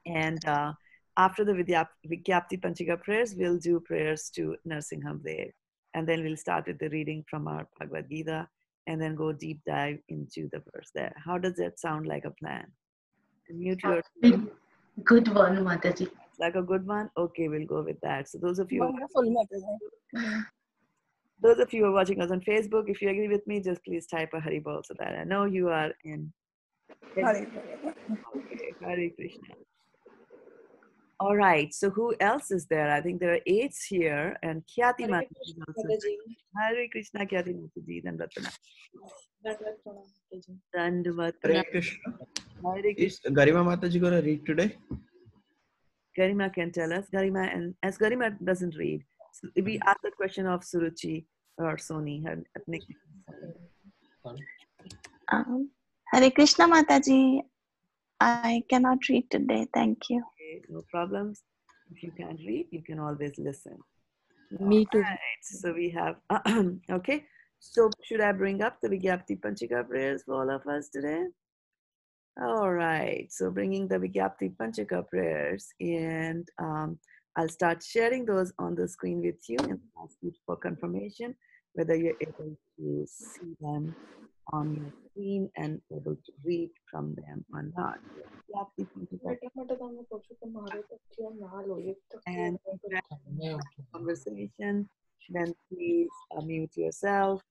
And after the Vigyapti Panchika prayers, we'll do prayers to Narsingham. And then we'll start with the reading from our Bhagavad Gita and then go deep dive into the verse there. How does that sound like a plan? Mute your. Good one, Mataji. It's like a good one? Okay, we'll go with that. So those of you Wonderful, Mataji. Those of you who are watching us on Facebook, if you agree with me, just please type a Haribol so that I know you are in. Hare Okay, Hare Krishna. All right, so who else is there? I think there are 8 here, and Khyati Mataji is also there. Hare Krishna, Khyati Mataji, then Ratana. Dandavat. Hare Krishna. Hare Is Garima Mataji going to read today? Garima can tell us. Garima, and as Garima doesn't read, so we ask the question of Suruchi or Soni. Her ethnic. Hare Krishna Mataji, I cannot read today. Thank you. Okay, no problems. If you can't read, you can always listen. Me too. Right, so we have, okay. So should I bring up the Vigyapti Panchika prayers for all of us today? All right, so bringing the Vigyapti Panchika prayers, and I'll start sharing those on the screen with you and ask you for confirmation whether you're able to see them on your screen and able to read from them or not. Vigyapti Panchika and conversation, then please mute yourself,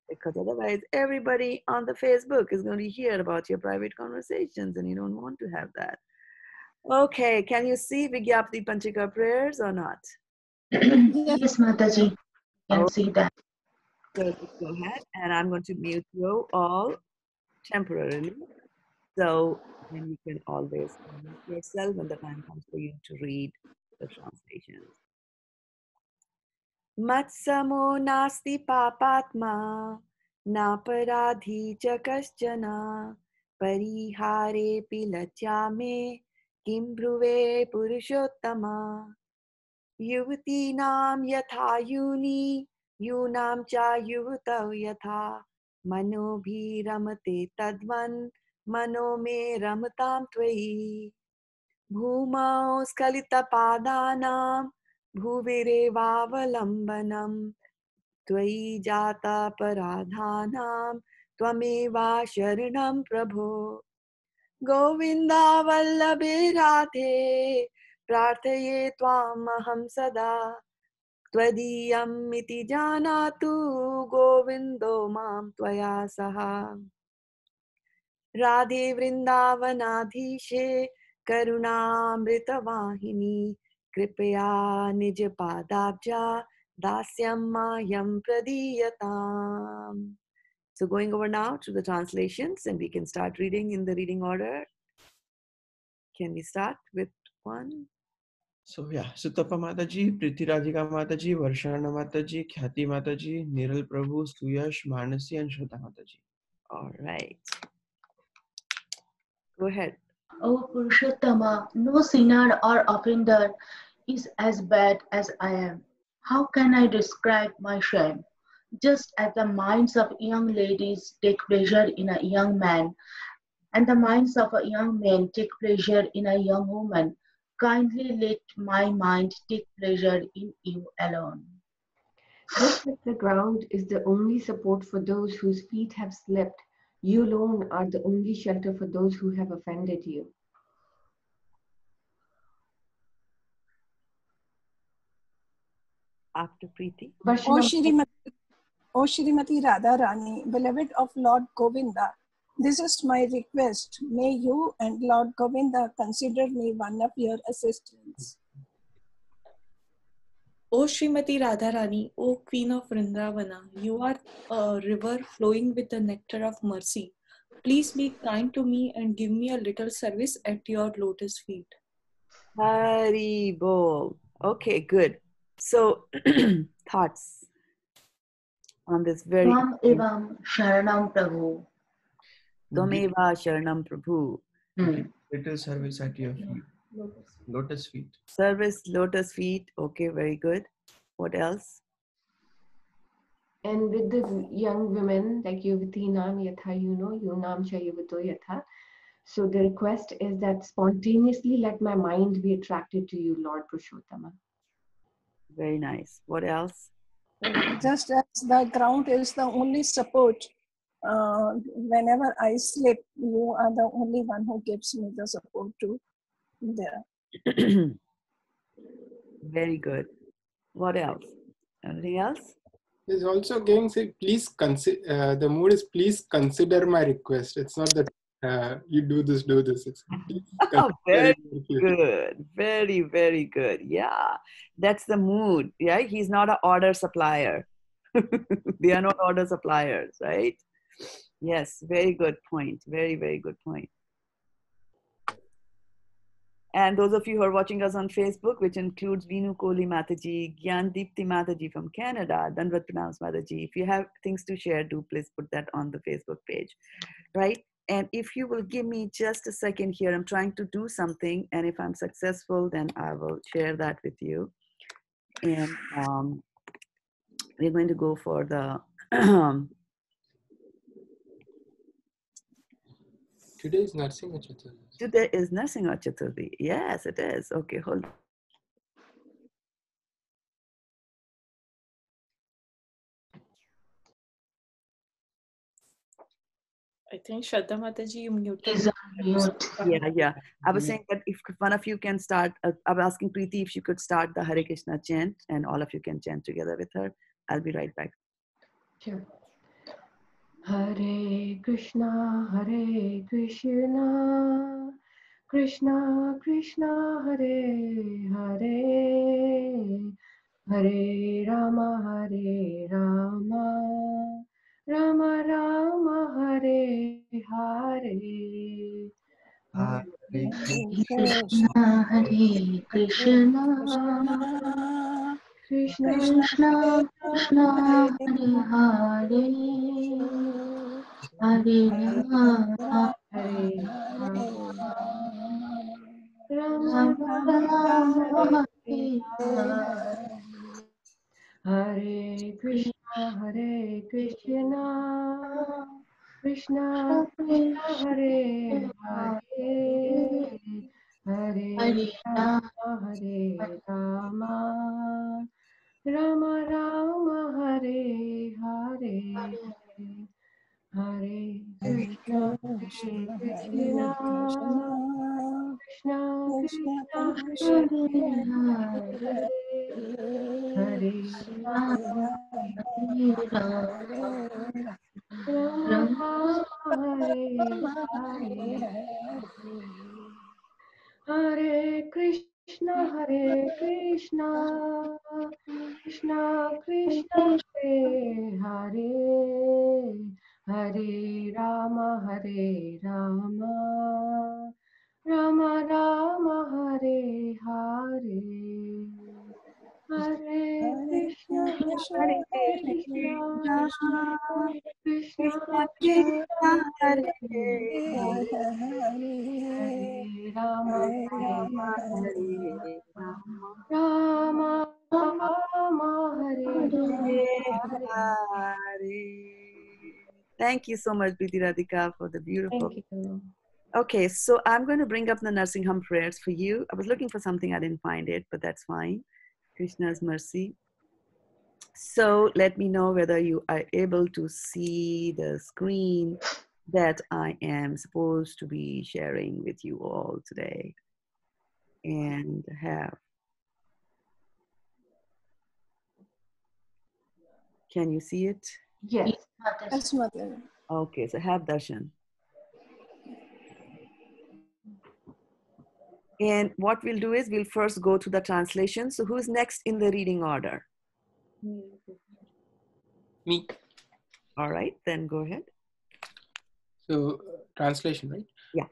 because otherwise everybody on the Facebook is going to hear about your private conversations and you don't want to have that. Okay, can you see Vigyapti Panchika prayers or not? Yes, Mataji. Can see that. So go ahead, and I'm going to mute you all temporarily. So then you can always mute yourself when the time comes for you to read the translations. Matsamo nasti papatma naparadhi cha kaschana parihare pilatyame kim bruve purushottama yuvatinam yatha yuni yunam cha yuvatav yatha manobhi ramate tadvan mano me ramatam tvai bhumau skalita padanam भुविरेवावलम्बनम् त्वयि जाता पराधानां त्वमेवा शरणं प्रभो गोविन्दा वल्लभे राधे प्रार्थये त्वामहं सदा त्वदीयम् इति जानातु गोविन्दो मां त्वया सह राधे वृन्दावनाधीशे करुणामृतवाहिनी कृपया निज पादाब्जा दास्यं मायं प्रदीयताम्. So going over now to the translations, and we can start reading in the reading order. Can we start with one? So yeah, Sutapa Mataji, Priti Radhika Mataji, Varshana Mataji, Khyati Mataji, Niral Prabhu, Suyash, Manasi, and Shraddha Mataji. All right. Go ahead. O Purushottama, no sinner or offender is as bad as I am. How can I describe my shame? Just as the minds of young ladies take pleasure in a young man, and the minds of a young man take pleasure in a young woman, kindly let my mind take pleasure in you alone. Just as the ground is the only support for those whose feet have slipped, you alone are the only shelter for those who have offended you. After Preeti. O Shrimati Radharani, beloved of Lord Govinda, this is my request. May you and Lord Govinda consider me one of your assistants. O Srimati Radharani, O Queen of Vrindavana, you are a river flowing with the nectar of mercy. Please be kind to me and give me a little service at your lotus feet. Hari Bol. Okay, good. So, thoughts on this very. Tvam evam sharanam prabhu. Twameva sharanam prabhu. Little service at your feet. Lotus feet. Service, lotus feet. Okay, very good. What else? And with the young women like Yuvatinam Yatha Yunam Cha Yuvato Yatha. So the request is that spontaneously let my mind be attracted to you, Lord Purushottama. Very nice. What else? Just as the ground is the only support, whenever I slip, you are the only one who gives me the support too. There. Very good. What else? Anything else? There's also again say, please consider. The mood is please consider my request. It's not that you do this, do this. It's please Oh, consider very it. good. Very, very good. Yeah, that's the mood. Yeah, he's not an order supplier. They are not order suppliers, right? Yes, very good point. Very, very good point. And those of you who are watching us on Facebook, which includes Vinu Kohli Mataji, Gyan Deepti Mataji from Canada, Danvat Pranams Mataji, if you have things to share, do please put that on the Facebook page, right? And if you will give me just a second here, I'm trying to do something, and if I'm successful, then I will share that with you. And we're going to go for the Today is Narsinga Chaturthi. today is Narsinga Chaturthi. Yes, it is. Okay, hold on. I think Shraddha Mataji, you muted. Is on mute. Yeah. I was saying that if one of you can start, I'm asking Preeti if she could start the Hare Krishna chant, and all of you can chant together with her. I'll be right back. Sure. Hare Krishna, Krishna Krishna, Hare Hare, Hare Rama, Rama Rama, Hare Hare. Hare Krishna, Hare Krishna, Krishna, Krishna Krishna, Hare Hare, Hare Rama, Hare Rama Rama, Hare Hare. Hare Krishna, Krishna Krishna, Hare Hare, Hare Rama, Rama Rama, Hare Hare. Hare Krishna, Krishna Krishna Krishna, Krishna, Krishna, Hare Hare Hare, Hare Rama, Rama Rama, Hare Hare. Hare Krishna, Krishna Krishna, Hare Hare, Hare Rama, Rama Rama, Hare Hare. Hare Krishna, Krishna Krishna Krishna, Hare Hare, Hare Rama, Rama Rama, Hare Hare. Thank you so much, Preeti Radhika, for the beautiful. Thank you. Okay, so I'm going to bring up the Narsingham prayers for you. I was looking for something, I didn't find it, but that's fine. Krishna's mercy. So let me know whether you are able to see the screen that I am supposed to be sharing with you all today. And can you see it? Yes. Yes, Mother. Okay, so have darshan. And what we'll do is we'll first go to the translation. So who's next in the reading order? Me. All right, then go ahead. So translation, right? Yeah.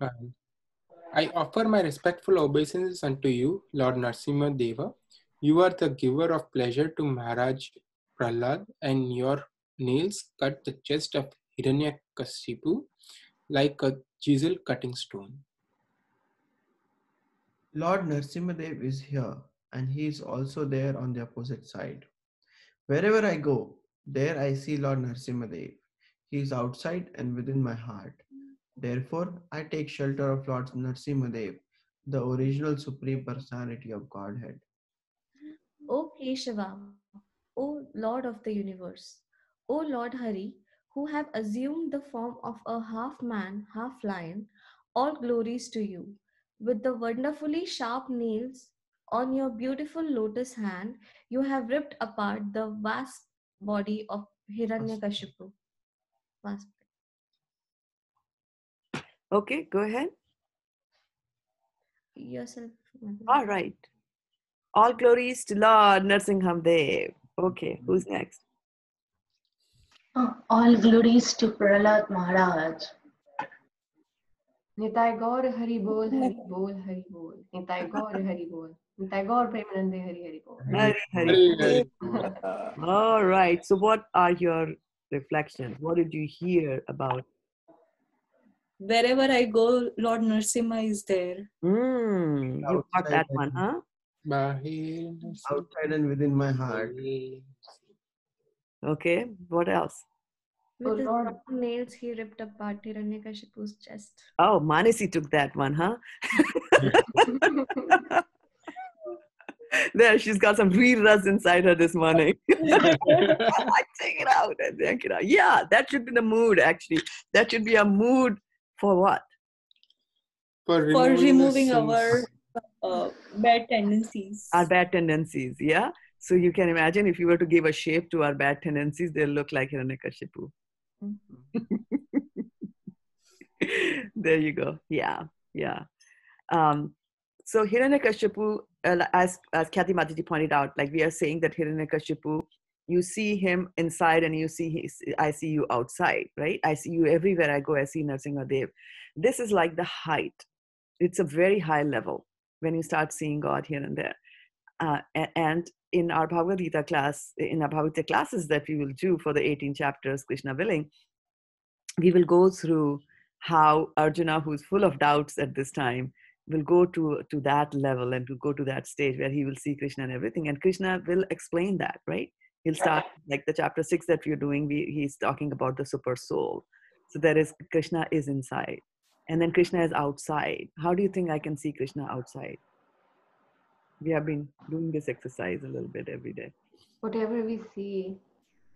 I offer my respectful obeisances unto you, Lord Narsimha Deva. You are the giver of pleasure to Maharaj Prahlad, and your nails cut the chest of Hiranyakashipu like a chisel cutting stone. Lord Narsimhadev is here, and he is also there on the opposite side. Wherever I go, there I see Lord Narsimhadev. He is outside and within my heart. Therefore, I take shelter of Lord Narsimhadev, the original Supreme Personality of Godhead. O Keshava, O Lord of the universe, O Lord Hari, who have assumed the form of a half man, half lion, all glories to you. With the wonderfully sharp nails on your beautiful lotus hand, you have ripped apart the vast body of Hiranyakashipu. Vast. Okay, go ahead. Yourself. All right. All glories to Lord Narsingham Dev. Okay, who's next? All glories to Prahlad Maharaj. Nitai Gaur Hari Bol, Hari Bol, Hari Bol. Nitai Gaur Hari Bol. Nitai Gaur Premanande Hari Hari Bol. Hari Hari. Hari, All right. So, what are your reflections? What did you hear about? Wherever I go, Lord Narasimha is there. You got Outside that one, huh? Bahir, Outside and within my heart. Okay. What else? With Oh his Lord, long nails, he ripped apart Hiranyakashipu's chest. Oh, Manasi took that one, huh? There, she's got some reruns inside her this morning. I take it out and take it out. Yeah, that should be the mood, actually. That should be a mood for what? For For removing the our sins. bad tendencies. Our bad tendencies, yeah? So you can imagine if you were to give a shape to our bad tendencies, they'll look like Hiranyakashipu. There you go. Yeah, yeah. So Hiranyakashipu, as Khyati Mataji pointed out, like we are saying that Hiranyakashipu, you see him inside and you see I see you outside, right? I see you everywhere I go. I see Narsingadev. This is like the height. It's a very high level when you start seeing God here and there. And in our Bhagavad Gita class, in our Bhagavad Gita classes that we will do for the 18 chapters, Krishna willing, we will go through how Arjuna, who's full of doubts at this time, will go to that level and to go to that stage where he will see Krishna and everything. And Krishna will explain that, right? He'll start like the chapter 6 that we're doing. He's talking about the super soul. So there is Krishna is inside. And then Krishna is outside. How do you think I can see Krishna outside? We have been doing this exercise a little bit every day. whatever we see,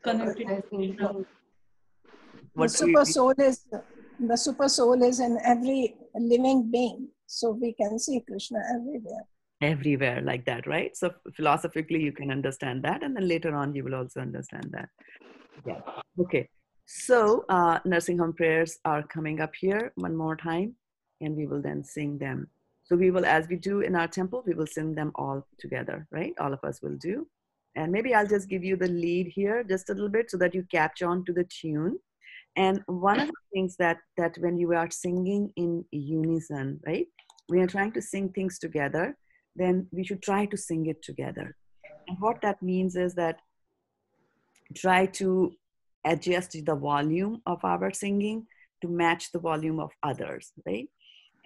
Connected has to been Krishna. seen. What do The super soul is in every living being, so we can see Krishna everywhere. Everywhere like that, right? So philosophically you can understand that, and then later on you will also understand that. Yeah. Okay. So nursing home prayers are coming up here one more time, and we will then sing them. So we will, as we do in our temple, we will sing them all together, right? All of us will do. And maybe I'll just give you the lead here just a little bit so that you catch on to the tune. And one of the things that when you are singing in unison, right? We are trying to sing things together, then we should try to sing it together. And what that means is that try to adjust the volume of our singing to match the volume of others, right?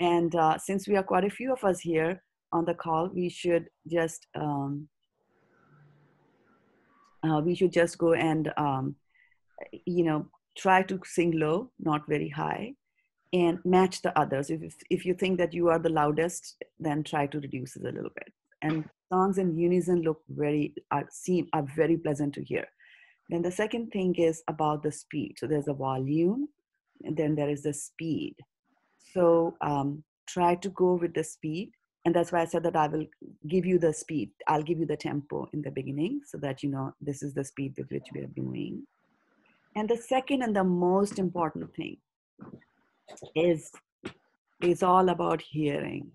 And since we are quite a few of us here on the call, we should just go and try to sing low, not very high, and match the others. If you think that you are the loudest, then try to reduce it a little bit. And songs in unison are very pleasant to hear. Then the second thing is about the speed. So there's a volume, and then there is the speed. So try to go with the speed. And that's why I said that I will give you the speed. I'll give you the tempo in the beginning so that you know this is the speed with which we are doing. And the second and the most important thing is all about hearing.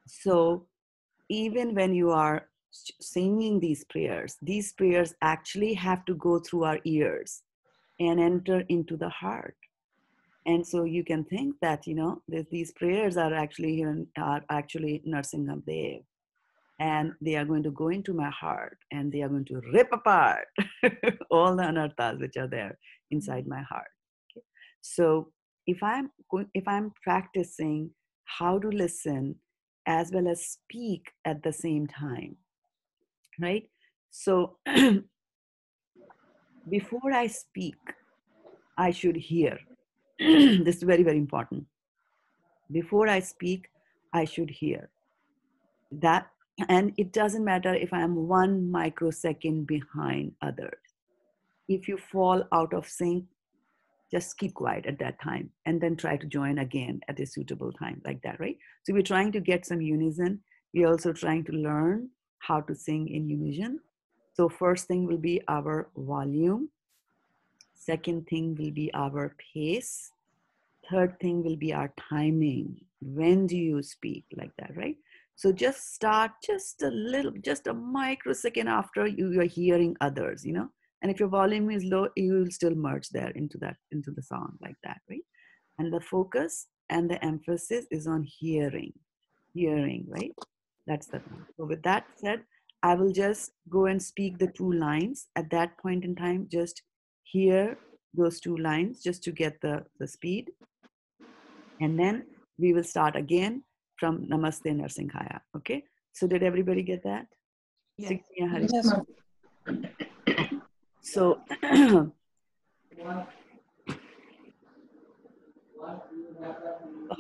So even when you are singing these prayers actually have to go through our ears and enter into the heart. And so you can think that, these prayers are actually Narsingham Dev. And they are going to go into my heart and they are going to rip apart all the anarthas which are there inside my heart. Okay? So if I'm practicing how to listen as well as speak at the same time, right? So before I speak, I should hear. This is very, very important. Before I speak, I should hear that. And it doesn't matter if I'm 1 microsecond behind others. If you fall out of sync, just keep quiet at that time and then try to join again at a suitable time, like that, right? So we're trying to get some unison. We're also trying to learn how to sing in unison. So first thing will be our volume. Second thing will be our pace. Third thing will be our timing. When do you speak, like that, right? So just start just a little, just a microsecond after you are hearing others, and if your volume is low, you will still merge there into the song, like that, right? And the focus and the emphasis is on hearing, right? That's the thing. So with that said, I will just go and speak the 2 lines at that point in time. Just hear those 2 lines just to get the speed. And then we will start again from Namaste Narsinghaya. Okay. So did everybody get that? Yes. Yes. Okay. So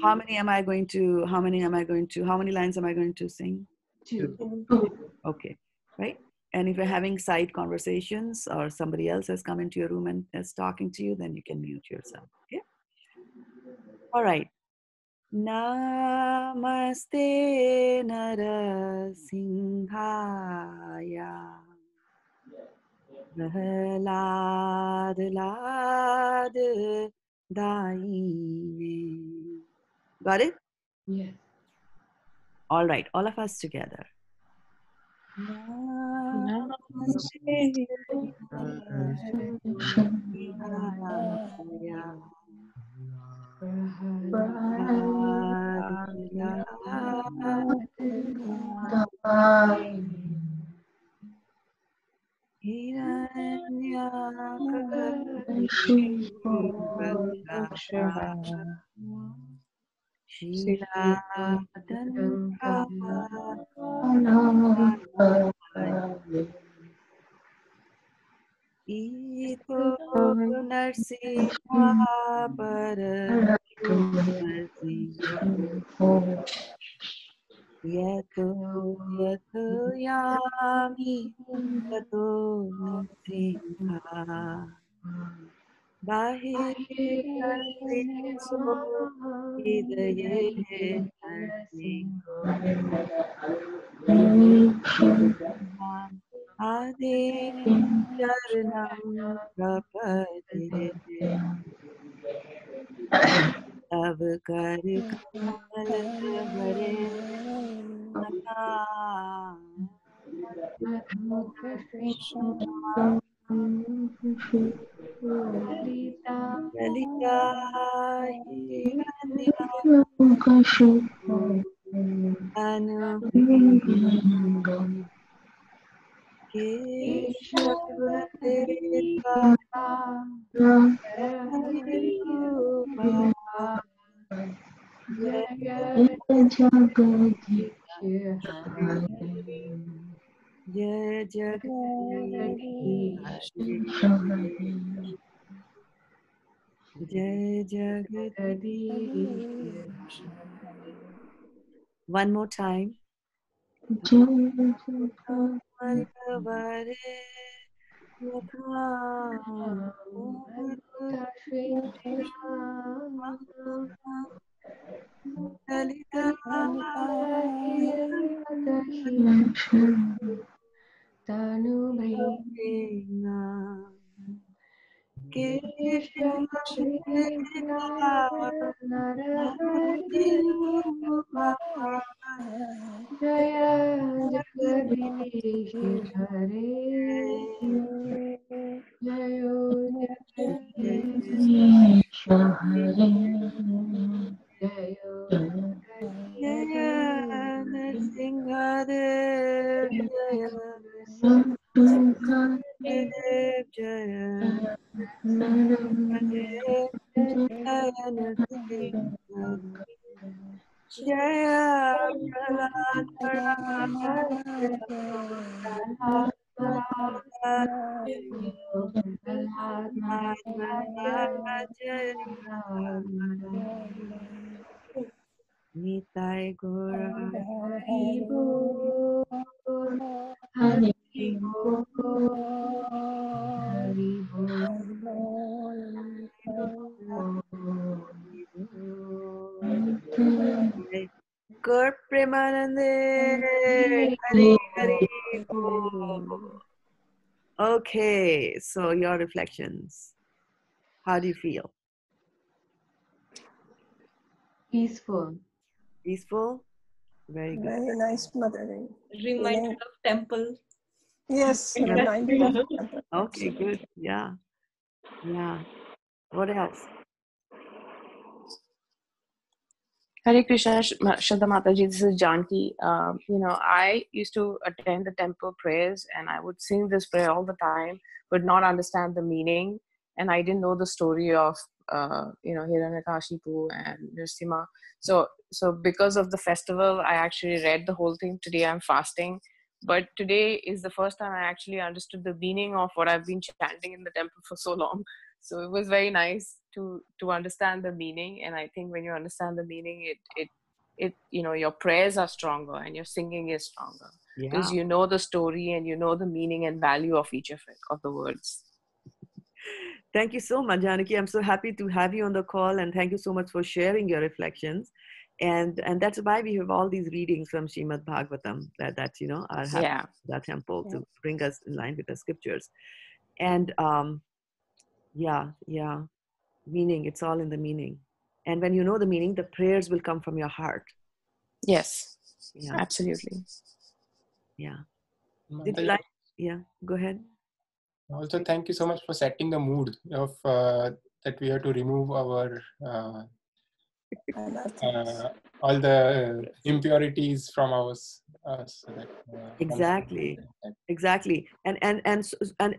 how many lines am I going to sing? 2. Okay. Right. And if you're having side conversations or somebody else has come into your room and is talking to you, then you can mute yourself. Okay. All right. Namaste Narasimhaya Prahlad Lad Daine. Got it? Yes. All right, all of us together. Namaste Narasimhaya Ito Narsimha Paramarasimha Yato Yato Yami Tato Narsimha Bahirnasimho Hidaye Narsimho Adi Charanam Prapade Tav Kar Kamal Hare Lalita Hiranya Anubhava Keshavadeva Rupa Jaya Jagadish Jaya Jagadish. One more time. Mallavare Lalita Jaya Jagadish Hare Jayo Jagadish Jayo Jaya Nrsimhadev Jaya Dev Jaya Nrsimhadev Jaya Nrsimhadev Jaya Prahlad Jaya Bol, Hari Hari Bol, Hari Bol, Gaur Premanande, Hari Hari Bol. Okay, so your reflections. How do you feel? peaceful. Peaceful? Very good. Very nice, Mother. Reminded of temple. Yes, Yeah. reminded of temple. Okay, good. Yeah. Yeah. What else? Hare Krishna, Shraddha Mataji, this is Janki. I used to attend the temple prayers and I would sing this prayer all the time, but not understand the meaning. And I didn't know the story of, Hiranyakashipu and Nrsimha. So because of the festival, I actually read the whole thing. Today I'm fasting. But today is the first time I actually understood the meaning of what I've been chanting in the temple for so long. So it was very nice to understand the meaning. And I think when you understand the meaning, it your prayers are stronger and your singing is stronger because Yeah. you know the story and you know the meaning and value of each of it, of the words. Thank you so much, Janaki. I'm so happy to have you on the call, and thank you so much for sharing your reflections. And that's why we have all these readings from Srimad Bhagavatam that are happening Yeah. in that temple Yeah. to bring us in line with the scriptures. And yeah, meaning, it's all in the meaning. And when you know the meaning, the prayers will come from your heart. Yes. Yeah. Absolutely. Yeah. Did you like? Yeah, go ahead. Also, thank you so much for setting the mood of that we have to remove our all the impurities from us. So that, Exactly. Exactly. And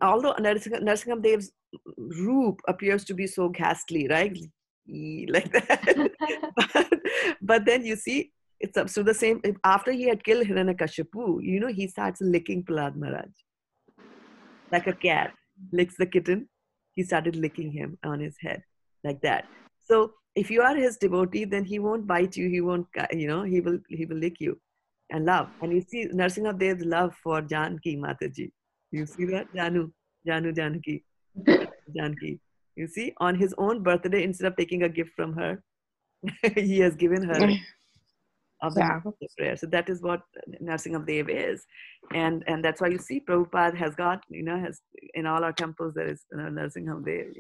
although Narsingam Dev's roop appears to be so ghastly, right? Like that. but then you see, it's up to the same. After he had killed Hiranyakashipu, he starts licking Prahlad Maharaj. Like a cat licks the kitten, he started licking him on his head like that. So if you are his devotee, then he won't bite you. He won't, he will lick you and love. And you see Narasimha Dev's love for Janki Mataji. You see that? Janu Janki. Janki. You see, on his own birthday, instead of taking a gift from her, he has given her of the Yeah. prayer. So that is what Narasimha Dev is. And that's why you see Prabhupada has got, has in all our temples there is Narasimha Dev,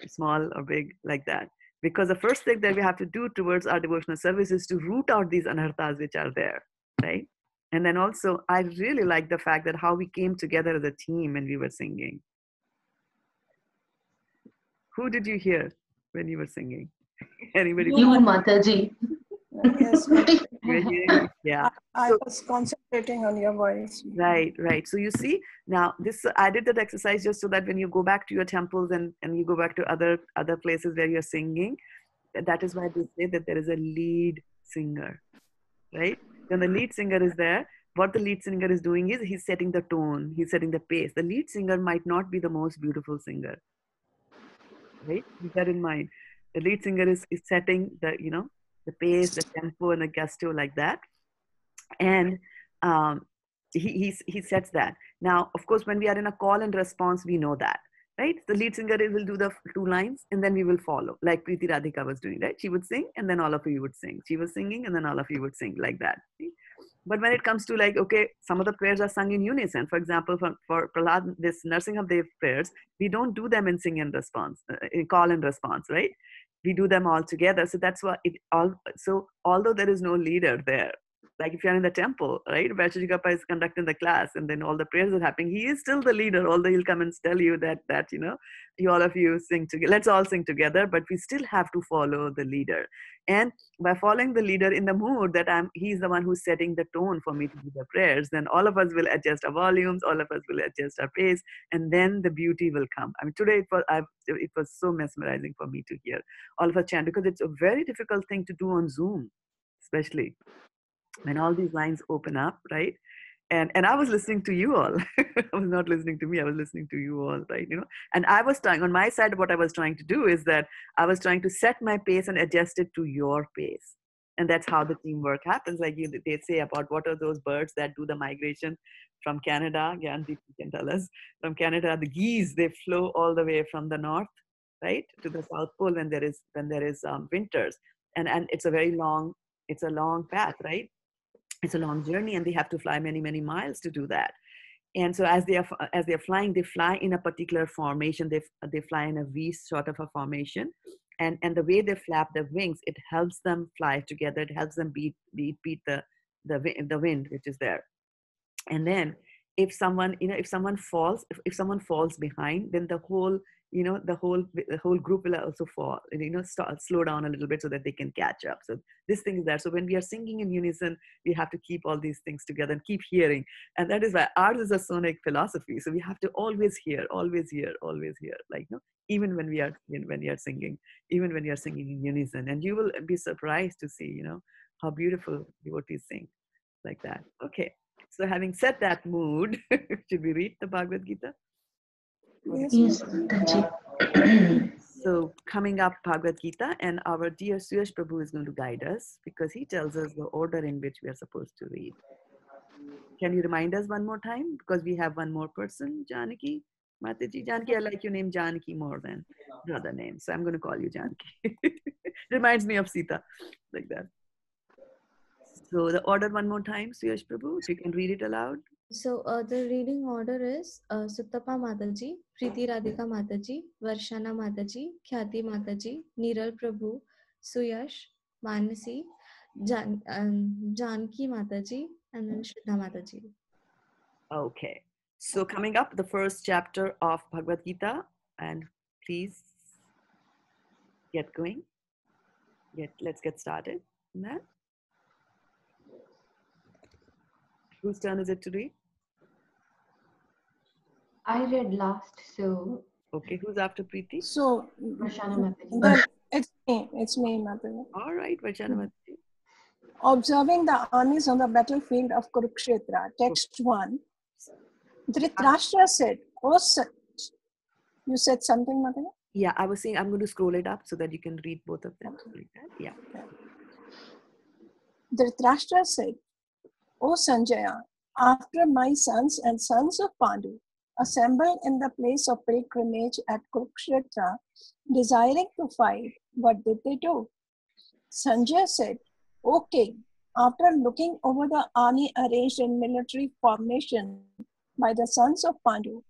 small or big like that. Because the first thing that we have to do towards our devotional service is to root out these anarthas which are there, right? And then also, I really like the fact that how we came together as a team when we were singing. Who did you hear when you were singing? Anybody? You, Mataji. Yes, You were hearing? Yeah. I was concentrating on your voice. Right. So you see, now this I did that exercise just so that when you go back to your temples and you go back to other places where you're singing, that is why they say that there is a lead singer, right? When the lead singer is there, what the lead singer is doing is he's setting the tone, he's setting the pace. The lead singer might not be the most beautiful singer, right? Keep that in mind. The lead singer is setting the pace, the tempo, and the gusto like that. And he sets that. Now, of course, when we are in a call and response, we know that, right? The lead singer will do the 2 lines and then we will follow, like Preeti Radhika was doing, right? She would sing and then all of you would sing. She was singing and then all of you would sing like that. See? But when it comes to some of the prayers are sung in unison. For example, for Prahlad, this Narasimha Dev prayers, we don't do them in sing and response, in call and response, right? We do them all together. So that's why so although there is no leader there, like if you're in the temple, right? Vajrayappa is conducting the class and then all the prayers are happening. He is still the leader, although he'll come and tell you that you all of you sing together. Let's all sing together, but we still have to follow the leader. And by following the leader in the mood that he's the one who's setting the tone for me to do the prayers, then all of us will adjust our volumes, all of us will adjust our pace, and then the beauty will come. I mean, today it was so mesmerizing for me to hear all of us chant, because it's a very difficult thing to do on Zoom, especially when all these lines open up, right? And I was listening to you all. I was not listening to me. I was listening to you all, right? And I was trying on my side. What I was trying to do is that I was trying to set my pace and adjust it to your pace. And that's how the teamwork happens. Like they say about what are those birds that do the migration from Canada. Gyandeep can tell us. From Canada, the geese, they flow all the way from the north, right, to the South Pole when there is winters. And it's a long path, right? It's a long journey, and they have to fly many, many miles to do that. And so as they're flying, they fly in a particular formation. They fly in a V sort of a formation, and the way they flap their wings, it helps them fly together. It helps them beat the wind which is there. And then if someone falls behind, then the whole group will also fall, and slow down a little bit so that they can catch up. So this thing is there. So when we are singing in unison, we have to keep all these things together and keep hearing. And that is why ours is a sonic philosophy. So we have to always hear, like, even when we are singing, even when you're singing in unison. And you will be surprised to see how beautiful devotees sing like that. Okay, so having set that mood, should we read the Bhagavad Gita? Yes, Mataji. So coming up, Bhagavad Gita, and our dear Suyash Prabhu is going to guide us because he tells us the order in which we are supposed to read. Can you remind us one more time? Because we have one more person, Janaki. Mataji, Janaki, I like your name Janaki more than the other name. So I'm going to call you Janaki. Reminds me of Sita, like that. So the order one more time, Suyash Prabhu, if you can read it aloud. So the reading order is Suttapa Mataji, Preeti Radhika Mataji, Varshana Mataji, Khyati Mataji, Niral Prabhu, Suyash, Manasi, Janki Mataji, and then Shraddha Mataji. Okay. So coming up, the first chapter of Bhagavad Gita, and please get going. Let's get started on that. Whose turn is it to read? I read last, so. Okay, who's after Preeti? So, Varshana Mataji. then it's me, Mataji. All right, Varshana Mataji. Observing the armies on the battlefield of Kurukshetra, text 1. Dhritarashtra said, you said something, Mataji? Yeah, I was saying I'm going to scroll it up so that you can read both of them. Like that. Yeah. Dhritarashtra said, O Sanjaya, after my sons and sons of Pandu assembled in the place of pilgrimage at Kurukshetra, desiring to fight, what did they do? Sanjaya said, O king, after looking over the army arranged in military formation by the sons of Pandu,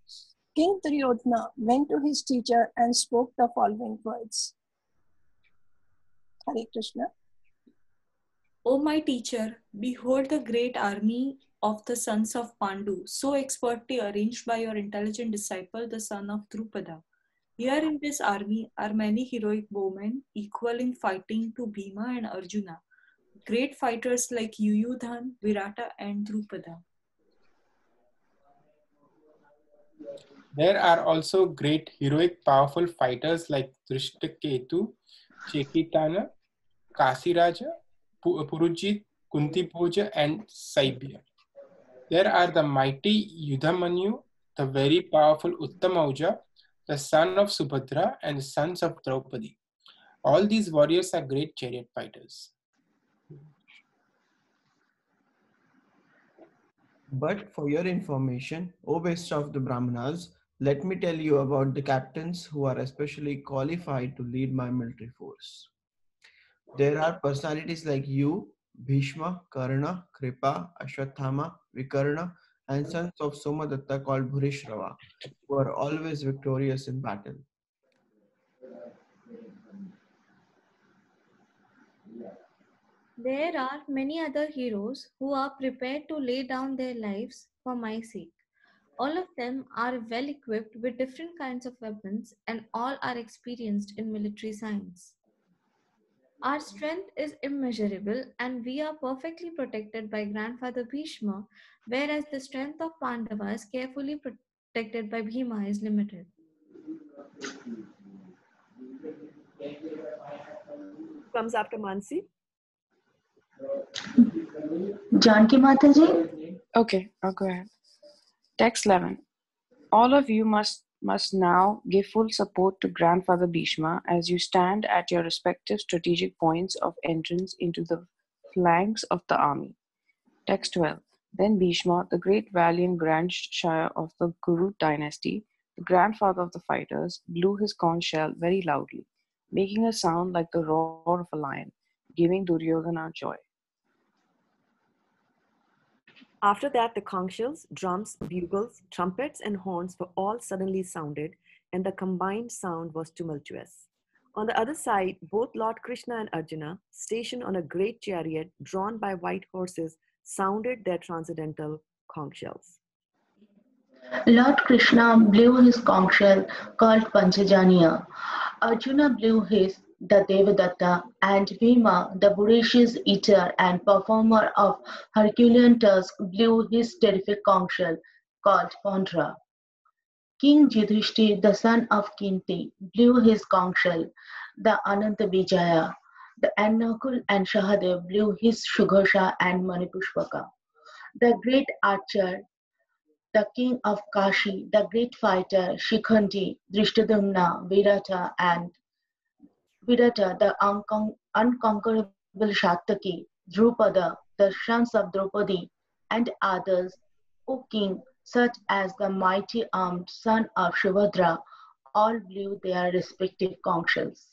King Duryodhana went to his teacher and spoke the following words. Hare Krishna. O my teacher, behold the great army of the sons of Pandu, so expertly arranged by your intelligent disciple, the son of Drupada. Here in this army are many heroic bowmen, equal in fighting to Bhima and Arjuna, great fighters like Yuyudhan, Virata, and Drupada. There are also great heroic powerful fighters like Drishtaketu, Chekitana, Kasiraja, Purujit, Kuntibhoja, and Saibya. There are the mighty Yudhamanyu, the very powerful Uttamauja, the son of Subhadra, and the sons of Draupadi. All these warriors are great chariot fighters. But for your information, O best of the Brahmanas, let me tell you about the captains who are especially qualified to lead my military force. There are personalities like you, Bhishma, Karna, Kripa, Ashwathama, Vikarna, and sons of Somadatta called Bhurishrava, who are always victorious in battle. There are many other heroes who are prepared to lay down their lives for my sake. All of them are well equipped with different kinds of weapons, and all are experienced in military science. Our strength is immeasurable, and we are perfectly protected by Grandfather Bhishma, whereas the strength of Pandavas, carefully protected by Bhima, is limited. Comes after Mansi. Janki Mataji. Okay, I'll go ahead. Text 11. All of you must must now give full support to Grandfather Bhishma as you stand at your respective strategic points of entrance into the flanks of the army. Text 12. Then Bhishma, the great valiant grandshire of the Kuru dynasty, the grandfather of the fighters, blew his conch shell very loudly, making a sound like the roar of a lion, giving Duryodhana joy. After that, the conch shells, drums, bugles, trumpets, and horns were all suddenly sounded, and the combined sound was tumultuous. On the other side, both Lord Krishna and Arjuna, stationed on a great chariot drawn by white horses, sounded their transcendental conch shells. Lord Krishna blew his conch shell called Panchajaniya. Arjuna blew his the Devadatta, and Bhima, the voracious eater and performer of Herculean tusk, blew his terrific conch shell called Pondra. King Yudhishthir, the son of Kinti, blew his conch shell, the Ananta Vijaya. And Nakul and Sahadev blew his Sugharsha and Manipushpaka. The great archer, the king of Kashi, the great fighter, Shikhandi, Drishtadumna, Virata, the unconquerable Shataki, Drupada, the sons of Draupadi, and others, O king, such as the mighty armed son of Shubhadra, all blew their respective conch shells.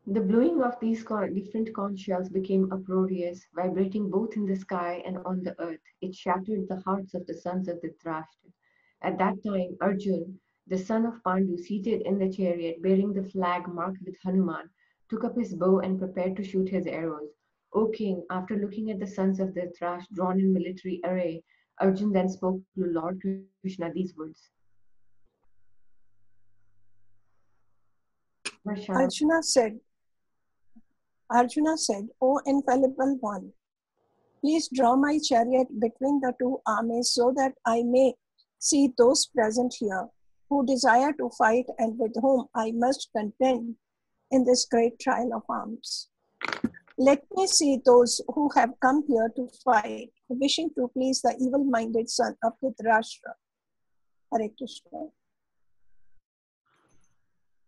The blowing of these different conch shells became uproarious, vibrating both in the sky and on the earth. It shattered the hearts of the sons of Dhritarashtra. At that time, Arjun, the son of Pandu, seated in the chariot bearing the flag marked with Hanuman, took up his bow and prepared to shoot his arrows. O king, after looking at the sons of Dhritarashtra drawn in military array, Arjun then spoke to Lord Krishna these words. Varsha. Arjuna said, O infallible one, please draw my chariot between the two armies so that I may see those present here who desire to fight and with whom I must contend in this great trial of arms. Let me see those who have come here to fight, wishing to please the evil-minded son of Dhritarashtra. Hare Krishna.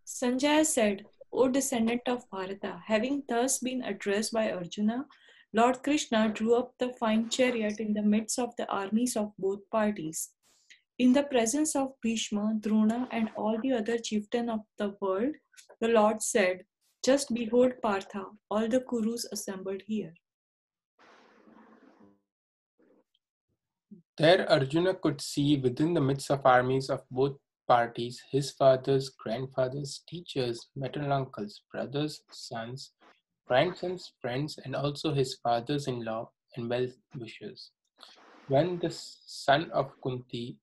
Sanjaya said, O descendant of Bharata, having thus been addressed by Arjuna, Lord Krishna drew up the fine chariot in the midst of the armies of both parties. In the presence of Bhishma, Drona, and all the other chieftains of the world, the Lord said, Just behold Partha, all the Kurus assembled here. There Arjuna could see within the midst of armies of both parties his fathers, grandfathers, teachers, maternal uncles, brothers, sons, grandsons, friends, and also his fathers-in-law and well-wishers. When the son of Kunti,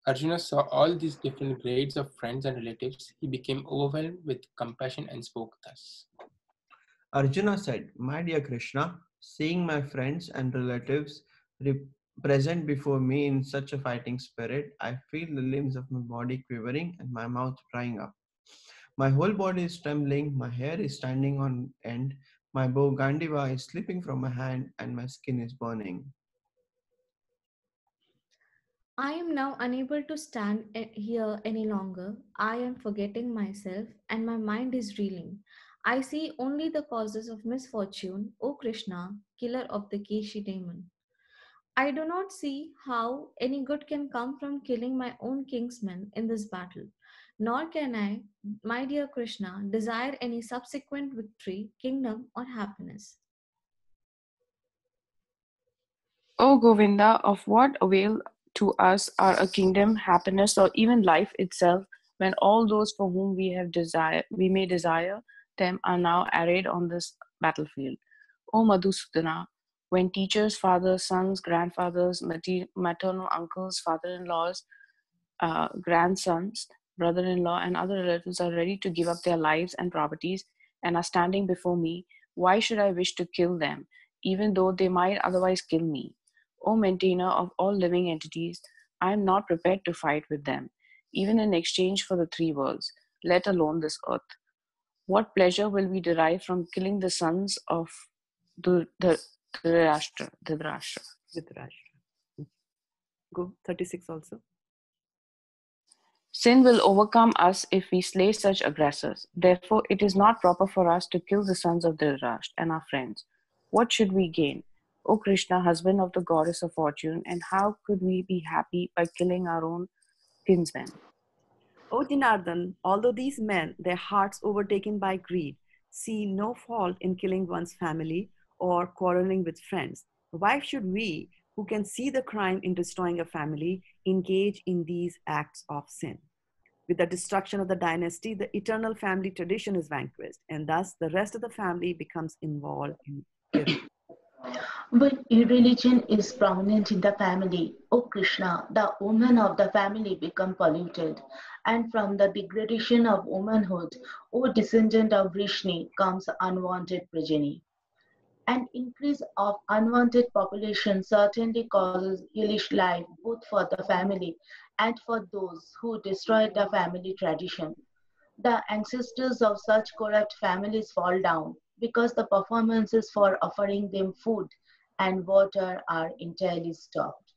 Arjuna saw all these different grades of friends and relatives, he became overwhelmed with compassion and spoke thus. Arjuna said, My dear Krishna, seeing my friends and relatives present before me in such a fighting spirit, I feel the limbs of my body quivering and my mouth drying up. My whole body is trembling, my hair is standing on end, my bow Gandiva is slipping from my hand, and my skin is burning. I am now unable to stand here any longer. I am forgetting myself, and my mind is reeling. I see only the causes of misfortune, O Krishna, killer of the Keshi demon. I do not see how any good can come from killing my own kinsmen in this battle, nor can I, my dear Krishna, desire any subsequent victory, kingdom, or happiness. O Govinda, of what avail to us are a kingdom, happiness, or even life itself, when all those for whom we may desire them are now arrayed on this battlefield? O Madhusudana, when teachers, fathers, sons, grandfathers, maternal uncles, father-in-laws, grandsons, brother-in-law, and other relatives are ready to give up their lives and properties and are standing before me, why should I wish to kill them, even though they might otherwise kill me? O maintainer of all living entities, I am not prepared to fight with them, even in exchange for the three worlds, let alone this earth. What pleasure will we derive from killing the sons of Dhritarashtra? Dhritarashtra. Go 36 also. Sin will overcome us if we slay such aggressors. Therefore, it is not proper for us to kill the sons of Dhritarashtra and our friends. What should we gain? O Krishna, husband of the goddess of fortune, and how could we be happy by killing our own kinsmen? O Janardhan, although these men, their hearts overtaken by greed, see no fault in killing one's family or quarreling with friends, why should we, who can see the crime in destroying a family, engage in these acts of sin? With the destruction of the dynasty, the eternal family tradition is vanquished, and thus the rest of the family becomes involved in irreligion. When irreligion is prominent in the family, O Krishna, the women of the family become polluted, and from the degradation of womanhood, O descendant of Vrishni, comes unwanted progeny. An increase of unwanted population certainly causes hellish life both for the family and for those who destroyed the family tradition. The ancestors of such corrupt families fall down because the performances for offering them food and water are entirely stopped.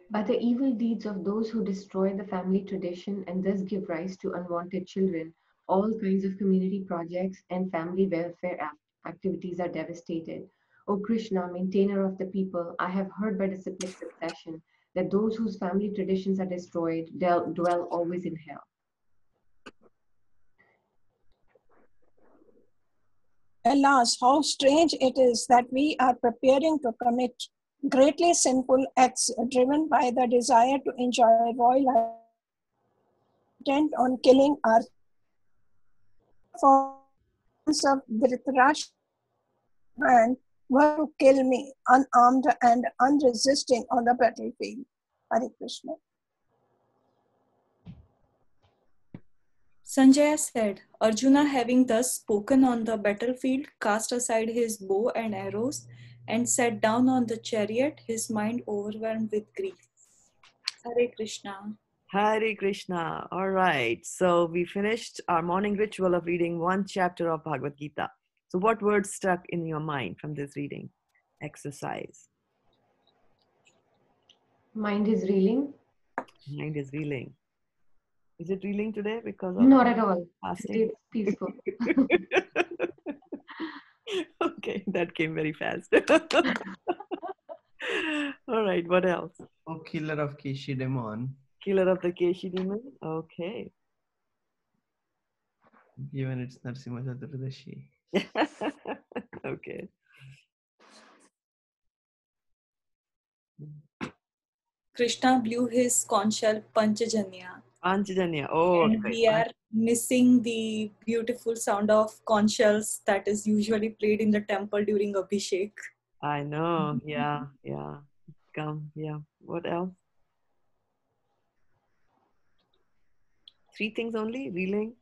By the evil deeds of those who destroy the family tradition and thus give rise to unwanted children, all kinds of community projects and family welfare activities are devastated. O Krishna, maintainer of the people, I have heard by disciplic succession that those whose family traditions are destroyed dwell always in hell. Alas, how strange it is that we are preparing to commit greatly sinful acts driven by the desire to enjoy royal life, intent on killing our for sons of Dhritarashtra and were to kill me unarmed and unresisting on the battlefield. Hare Krishna. Sanjaya said, Arjuna, having thus spoken on the battlefield, cast aside his bow and arrows and sat down on the chariot, his mind overwhelmed with grief. Hare Krishna. Hare Krishna. All right. So we finished our morning ritual of reading one chapter of Bhagavad Gita. So what words stuck in your mind from this reading exercise? Mind is reeling? Mind is reeling. Is it reeling today because of Not at all. fasting? Today it's peaceful. Okay, that came very fast. All right, what else? Oh, killer of Keshi demon, Killer of the Keshi demon. Okay. given it's Narsimha Chaturdashi. Okay. Krishna blew his conch shell Panchajanya. Panchajanya. Oh, And right. we are missing the beautiful sound of conch shells that is usually played in the temple during Abhishek. I know. Yeah, yeah. Come, yeah. What else? 3 things only? Reeling,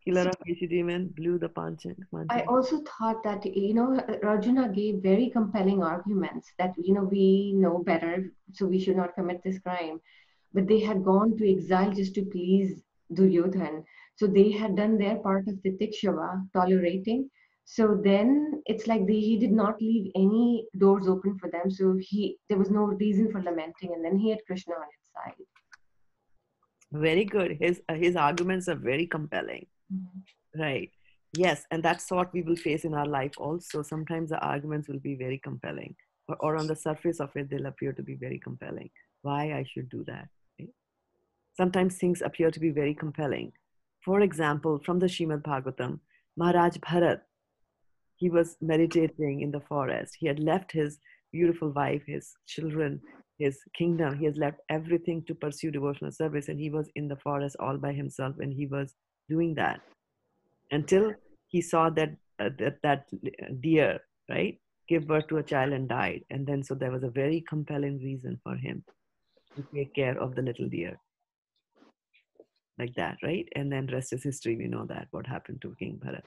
killer of Keshi demon, blew the I Panchajanya. also thought that, Arjuna gave very compelling arguments that, we know better, so we should not commit this crime. But they had gone to exile just to please Duryodhan. So they had done their part of titikshava, tolerating. So then it's like he did not leave any doors open for them. So there was no reason for lamenting. And then he had Krishna on his side. Very good. His arguments are very compelling. Mm-hmm. Right. Yes, and that's what we will face in our life also. Sometimes the arguments will be very compelling, or on the surface of it, they'll appear to be very compelling. Why I should do that? Right? Sometimes things appear to be very compelling. For example, from the Srimad Bhagavatam, Maharaj Bharat, he was meditating in the forest. He had left his beautiful wife, his children, his kingdom. He has left everything to pursue devotional service, and he was in the forest all by himself, and he was doing that until he saw that deer, right, give birth to a child and died. And then so there was a very compelling reason for him to take care of the little deer, like that, right? And then rest is history. We know that what happened to King Bharat.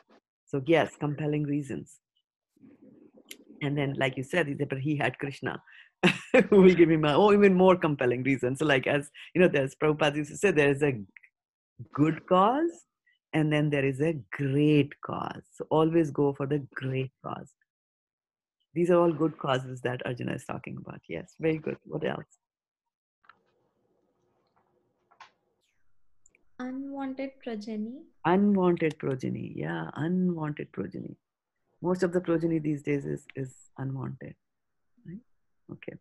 So yes, compelling reasons. And then, like you said, but he had Krishna, who will give him even more compelling reason. So, like, as you know, there's Prabhupada used to say, there is a good cause and then there is a great cause. So always go for the great cause. These are all good causes that Arjuna is talking about. Yes, very good. What else? Unwanted progeny. Unwanted progeny. Yeah, unwanted progeny. Most of the progeny these days is unwanted. Right? Okay.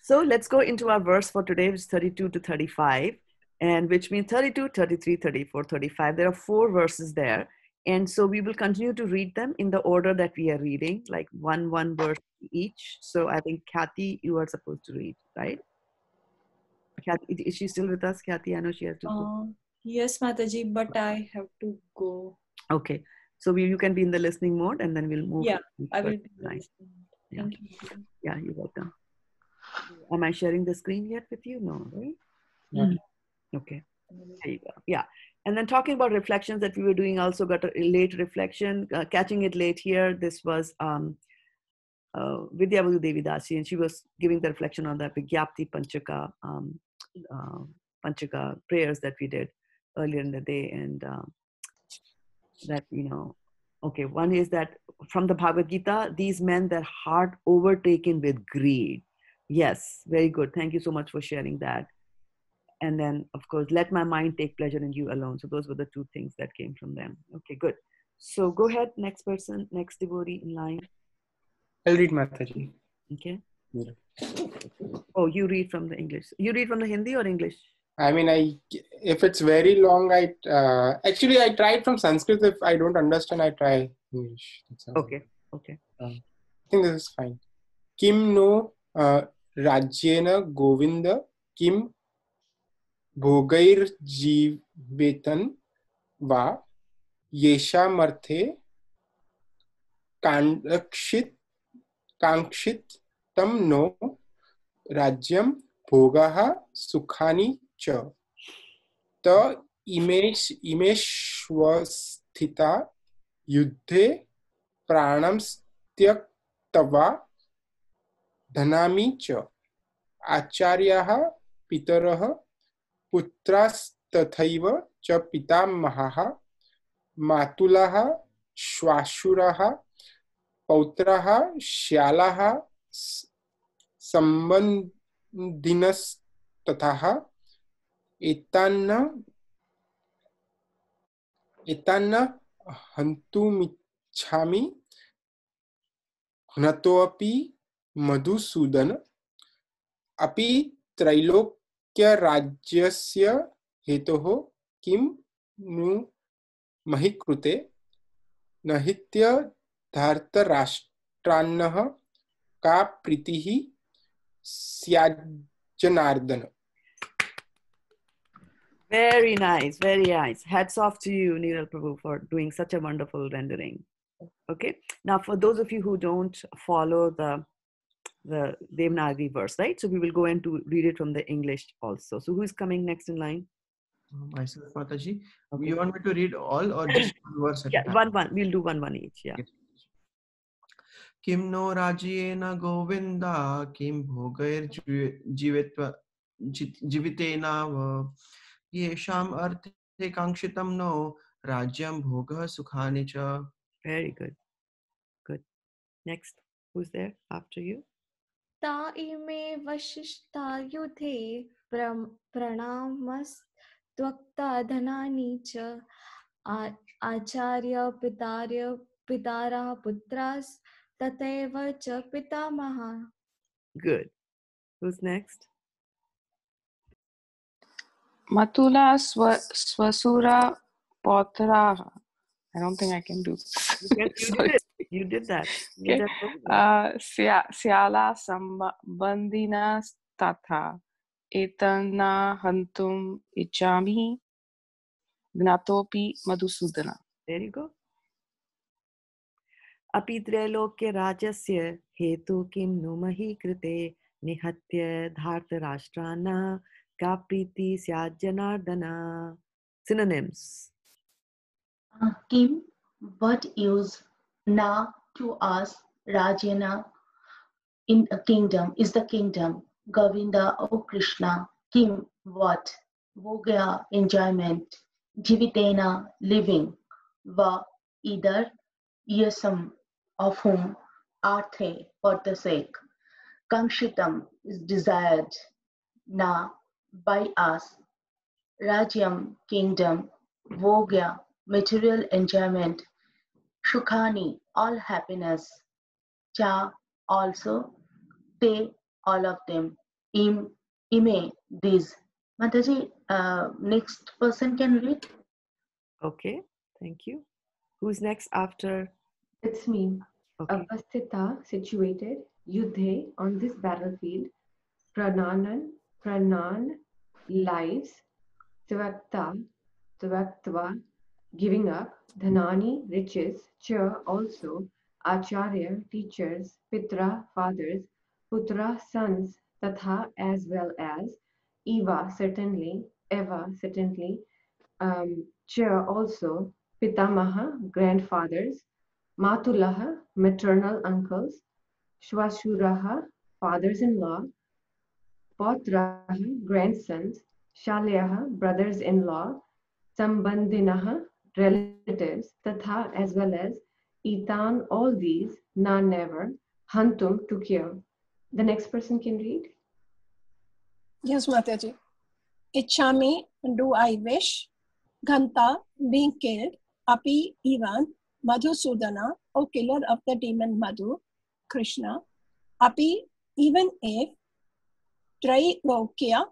So let's go into our verse for today, which is 32 to 35, and which means 32, 33, 34, 35. There are 4 verses there. And so we will continue to read them in the order that we are reading, like one verse each. So I think Kathy, you are supposed to read, right? Kathy, is she still with us, Kathy? I know she has to go. Yes, Mataji, but I have to go. Okay. So you can be in the listening mode, and then we'll move. Yeah, to I will first be in the line. listening mode. Yeah. Thank you, Mataji. Yeah, you're welcome. Am I sharing the screen yet with you? No, right? Okay. There you go. Yeah. And then talking about reflections that we were doing, also got a late reflection, catching it late here. This was Vidya Devi Dasi, and she was giving the reflection on the Vigyapti Panchaka prayers that we did earlier in the day. And that, okay, one is that from the Bhagavad Gita, these men, their heart overtaken with greed. Yes, very good. Thank you so much for sharing that. And then, of course, let my mind take pleasure in you alone. So those were the 2 things that came from them. Okay, good. So go ahead, next person, next devotee in line. I'll read Mataji. Okay. Yeah. Oh, you read from the English. You read from the Hindi or English? I mean, if it's very long, actually I tried from Sanskrit. If I don't understand, I try English. Okay. Okay. I think this is fine. Kim no Rajyena Govinda Kim Bhogair Jivetan Va Yeshamarthe Kankshit Tam no Rajyam Bhogaha Sukhani Cha Ta Imeshwasthita Yuddhe Pranam Tyaktava Dhanami Cha Acharyaha Pitarah Putrastathaiva Cha Pitamahaha Matulaha Shwashuraha Pautraha Shyalaha Sambandhinastathaha Etanna Hantumichhami Hnatoapi Madhusudan Api Trailokya Rajyasya Hetoho Kim Nu Mahikrute Nahitya Dharta Rashtrannah Ka Pritihi Syajjanardana. Very nice, very nice. Hats off to you, Neeral Prabhu, for doing such a wonderful rendering. Okay. Now, for those of you who don't follow the Devanagari verse, right? So we will go into read it from the English also. So who is coming next in line? Myself, Mataji. Okay. You want me to read all or just one verse at a time? One. We'll do one each. Yeah. Yes. Kim no rajyena govinda kim bhogair jivitena va yesham arthe kankshitam no rajyam bhoga sukhani cha. Very good. Good. Next. Who's there after you? Ta ime vashishta yudhe pranamastvakta dhanani cha acharya pitara putras tateva cha pitamaha. Good. Who's next? Matula Swasura Potra. I don't think I can do. Yes, you did it. You did that. You Okay. did that. Syala Sambandhina Tatha Etana Hantum Ichami Gnatopi Madhusudana. There you go. Api trailokya rajasya hetu kim numahi krite nihatya dharta rashtrana kapriti syajjanardana. Synonyms. Kim, what use na to us, Rajana in a kingdom is the kingdom. Govinda, O Krishna, Kim, what? Bhogya, enjoyment. Jivitena, living. Va, either. Yasam, of whom. Arthe, for the sake. Kangshitam is desired. Na, by us. Rajyam, kingdom, Bhogya, material enjoyment, Shukhani, all happiness, Cha, also, Te, all of them, Ime, these. Mataji, next person can read. Okay, thank you. Who's next after? It's me. Okay. Avasthita, situated, Yudhe, on this battlefield, Pranan, lives, Tvakta, Tvaktva, giving up, Dhanani, riches, Cha, also, Acharya, teachers, Pitra, fathers, Putra, sons, Tatha, as well as, Eva, certainly, Eva, certainly, Cha, also, Pitamaha, grandfathers, Matulaha, maternal uncles, Shwashuraha, fathers-in-law, Pautraha, grandsons, Shalayaha, brothers-in-law, Sambandhinaha, relatives, Tatha, as well as, Itan, all these, Na, never, Hantum, to kill. The next person can read. Yes, Mataji. Ichami, do I wish. Ghanta, being killed. Api, even. Madhusudana, O killer of the demon Madhu. Krishna. Api, even if. Trailokya,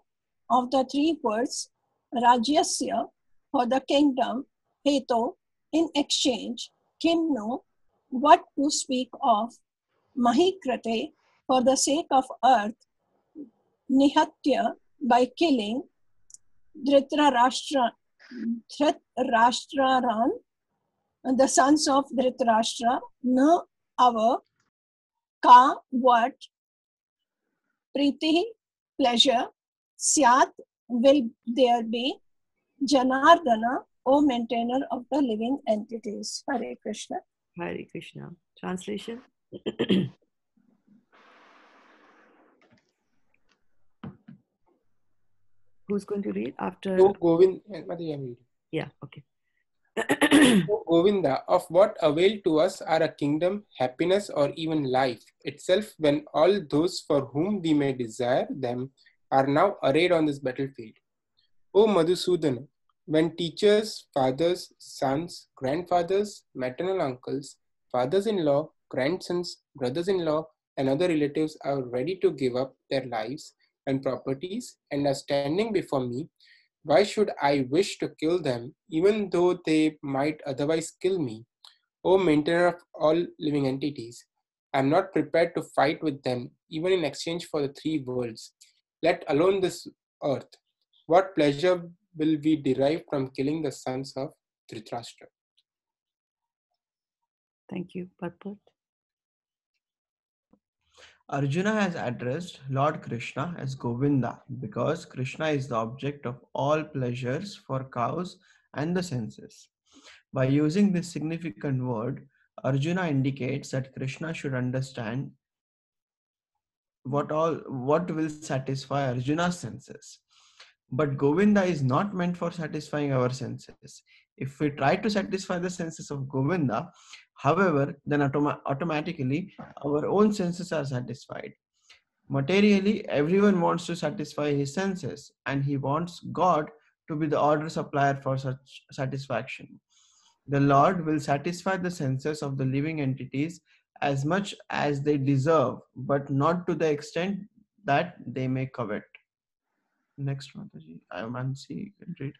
of the three words. Rajyasya, for the kingdom. Heto, in exchange. Kimno, what to speak of. Mahikrate, for the sake of earth. Nihatya, by killing. Dhritarashtraran, the sons of Dhritarashtra, na our, ka, what, priti, pleasure, syat, will there be, Janardana, O maintainer of the living entities. Hare Krishna. Hare Krishna. Translation. Who's going to read after? O Govind, Mataji, I'm reading. Yeah, okay. O Govinda, of what avail to us are a kingdom, happiness, or even life itself when all those for whom we may desire them are now arrayed on this battlefield? O Madhusudana, when teachers, fathers, sons, grandfathers, maternal uncles, fathers-in-law, grandsons, brothers-in-law, and other relatives are ready to give up their lives and properties and are standing before me, why should I wish to kill them, even though they might otherwise kill me? O maintainer of all living entities, I am not prepared to fight with them, even in exchange for the three worlds, let alone this earth. What pleasure will we derive from killing the sons of Dhritarashtra? Thank you, Patpat. Arjuna has addressed Lord Krishna as Govinda because Krishna is the object of all pleasures for cows and the senses. By using this significant word, Arjuna indicates that Krishna should understand what will satisfy Arjuna's senses. But Govinda is not meant for satisfying our senses. If we try to satisfy the senses of Govinda, however, then automatically our own senses are satisfied. Materially, everyone wants to satisfy his senses, and he wants God to be the order supplier for such satisfaction. The Lord will satisfy the senses of the living entities as much as they deserve, but not to the extent that they may covet. Next, Mataji. I am Mansi. You can read.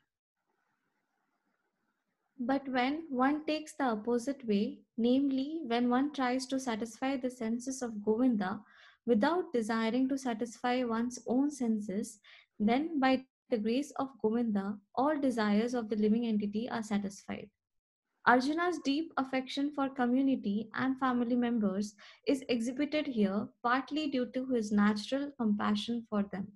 But when one takes the opposite way, namely when one tries to satisfy the senses of Govinda without desiring to satisfy one's own senses, then by the grace of Govinda, all desires of the living entity are satisfied. Arjuna's deep affection for community and family members is exhibited here partly due to his natural compassion for them.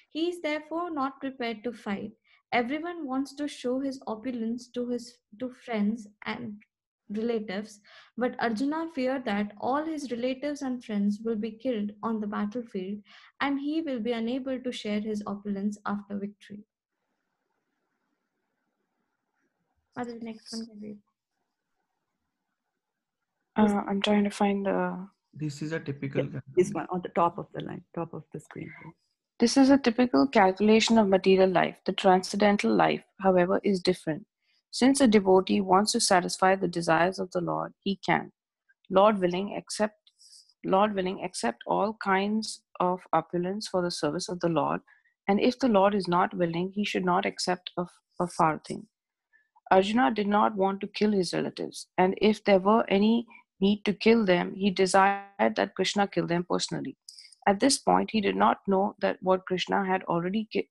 He is therefore not prepared to fight. Everyone wants to show his opulence to friends and relatives, but Arjuna feared that all his relatives and friends will be killed on the battlefield and he will be unable to share his opulence after victory. What is the next one? Can read? I'm trying to find the. This is a typical. This one on the top of the line, top of the screen. This is a typical calculation of material life. The transcendental life, however, is different. Since a devotee wants to satisfy the desires of the Lord, he can, Lord willing, accept all kinds of opulence for the service of the Lord. And if the Lord is not willing, he should not accept a farthing. Arjuna did not want to kill his relatives, and if there were any need to kill them, he desired that Krishna kill them personally. At this point, he did not know that Krishna had already killed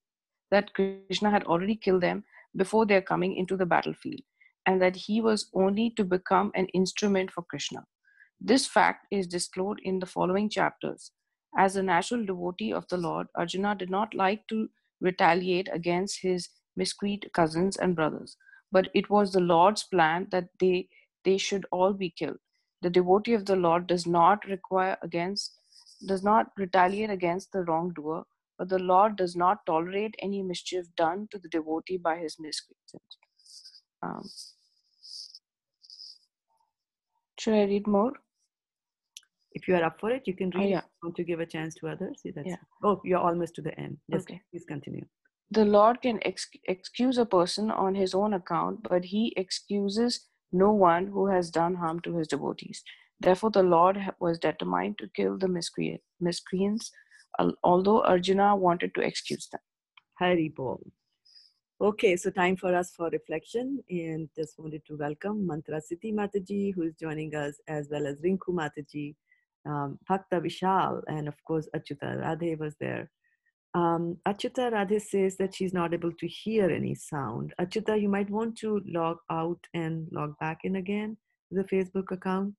them before their coming into the battlefield, and that he was only to become an instrument for Krishna. This fact is disclosed in the following chapters. As a natural devotee of the Lord, Arjuna did not like to retaliate against his miscreant cousins and brothers, but it was the Lord's plan that they should all be killed. The devotee of the Lord does not retaliate against the wrongdoer, but the Lord does not tolerate any mischief done to the devotee by his miscreants. Um, should I read more? If you are up for it, you can read. Yeah. If you want to give a chance to others. See, that's Yeah. Oh, you're almost to the end. Yes, Okay. please continue. The Lord can excuse a person on his own account, but he excuses no one who has done harm to his devotees. Therefore, the Lord was determined to kill the miscreants, although Arjuna wanted to excuse them. Hari Bol. Okay, so time for us for reflection, and just wanted to welcome Mantra Siti Mataji, who is joining us, as well as Rinku Mataji, Bhakta Vishal, and of course Achyuta Radhe was there. Achyuta Radhe says that she's not able to hear any sound. Achyuta, you might want to log out and log back in again to the Facebook account,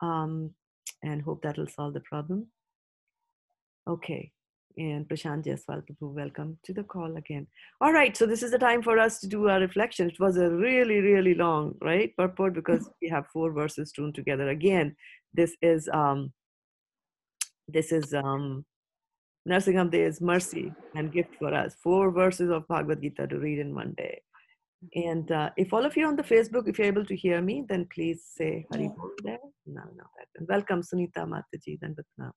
and hope that'll solve the problem. Okay. And Prashant Jaiswal, welcome to the call again. All right, so this is the time for us to do our reflection. It was a really, really long, right, purport, because we have 4 verses strewn together. Again, this is Narsingam Dev's mercy and gift for us. 4 verses of Bhagavad Gita to read in one day. And if all of you on the Facebook, if you're able to hear me, then please say Hari Bol there. No, that. Welcome, Sunita Mataji, then Ratna.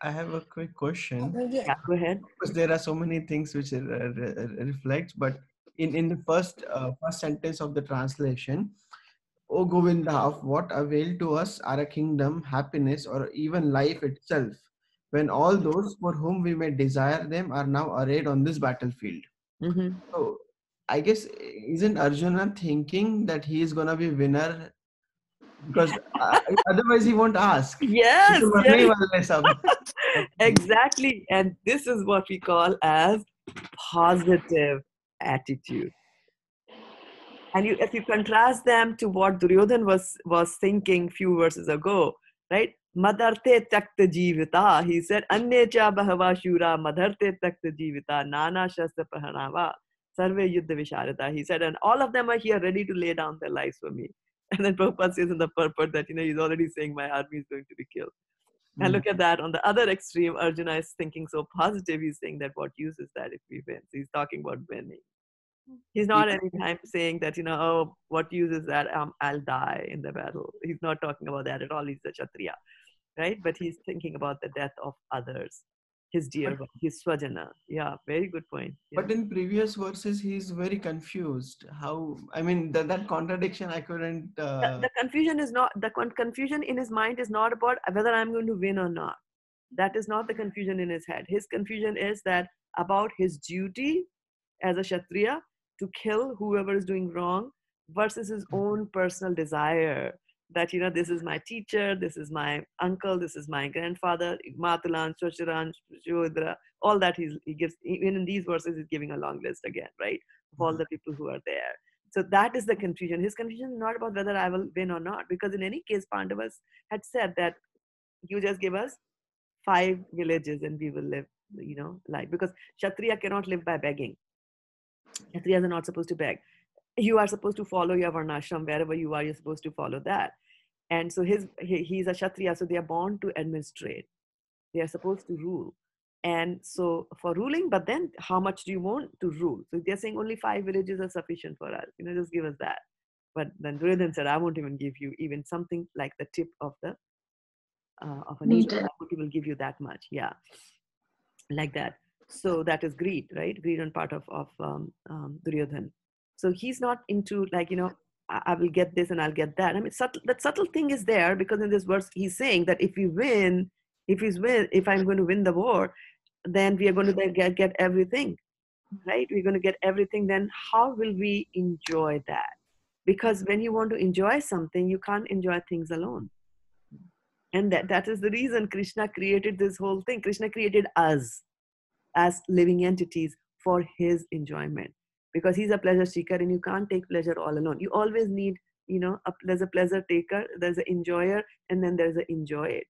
I have a quick question. Yeah, go ahead. Because there are so many things which reflects, but in the first sentence of the translation, O Govinda, of what avail to us are a kingdom, happiness, or even life itself, when all those for whom we may desire them are now arrayed on this battlefield. Mm-hmm. So I guess, isn't Arjuna thinking that he is gonna be winner? Because otherwise he won't ask. Yes, yes. Exactly. And this is what we call as positive attitude. And if you contrast them to what Duryodhan was thinking few verses ago, right? Madarte takta jivita. He said, Annecha bahava shura madharte takta jivita nana shastra prahanava sarve yuddha visharata. He said, and all of them are here ready to lay down their lives for me. And then Prabhupada says in the purport that, he's already saying my army is going to be killed. And look at that. On the other extreme, Arjuna is thinking so positive. He's saying that what use is that if we win? So he's talking about winning. He's not anytime saying that, oh, what use is that? I'll die in the battle. He's not talking about that at all. He's a Kshatriya, right? But he's thinking about the death of others, his dear one, his swajana. Yeah, very good point. Yeah. But in previous verses, he's very confused. How? I mean, that contradiction I couldn't. The confusion is not, the confusion in his mind is not about whether I'm going to win or not. That is not the confusion in his head. His confusion is that about his duty as a Kshatriya to kill whoever is doing wrong versus his own personal desire that, this is my teacher, this is my uncle, this is my grandfather, Matulan, Shoshiran, Shodra, all that he gives. Even in these verses, he's giving a long list again, right, of all the people who are there. So that is the confusion. His confusion is not about whether I will win or not, because in any case, Pandavas had said that you just give us 5 villages and we will live, like, because Kshatriya cannot live by begging. Kshatriyas are not supposed to beg. You are supposed to follow your varnashram. Wherever you are, you're supposed to follow that. And so he's a Kshatriya, so they are born to administrate. They are supposed to rule. And so for ruling, but then how much do you want to rule? So they're saying only 5 villages are sufficient for us. Just give us that. But then Duryodhan said, I won't even give you even something like the tip of the of a needle, Needle. why would he will give you that much? Yeah, like that. So that is greed, right? Greed on part of Duryodhan. So he's not into like, I will get this and I'll get that. I mean, that subtle thing is there because in this verse he's saying that if we win, if I'm going to win the war, then we are going to then get everything, right? We're going to get everything. Then how will we enjoy that? Because when you want to enjoy something, you can't enjoy things alone. And that is the reason Krishna created this whole thing. Krishna created us as living entities for his enjoyment, because he's a pleasure seeker and you can't take pleasure all alone. You always need, there's a pleasure taker, there's an enjoyer, and then there's an enjoyed.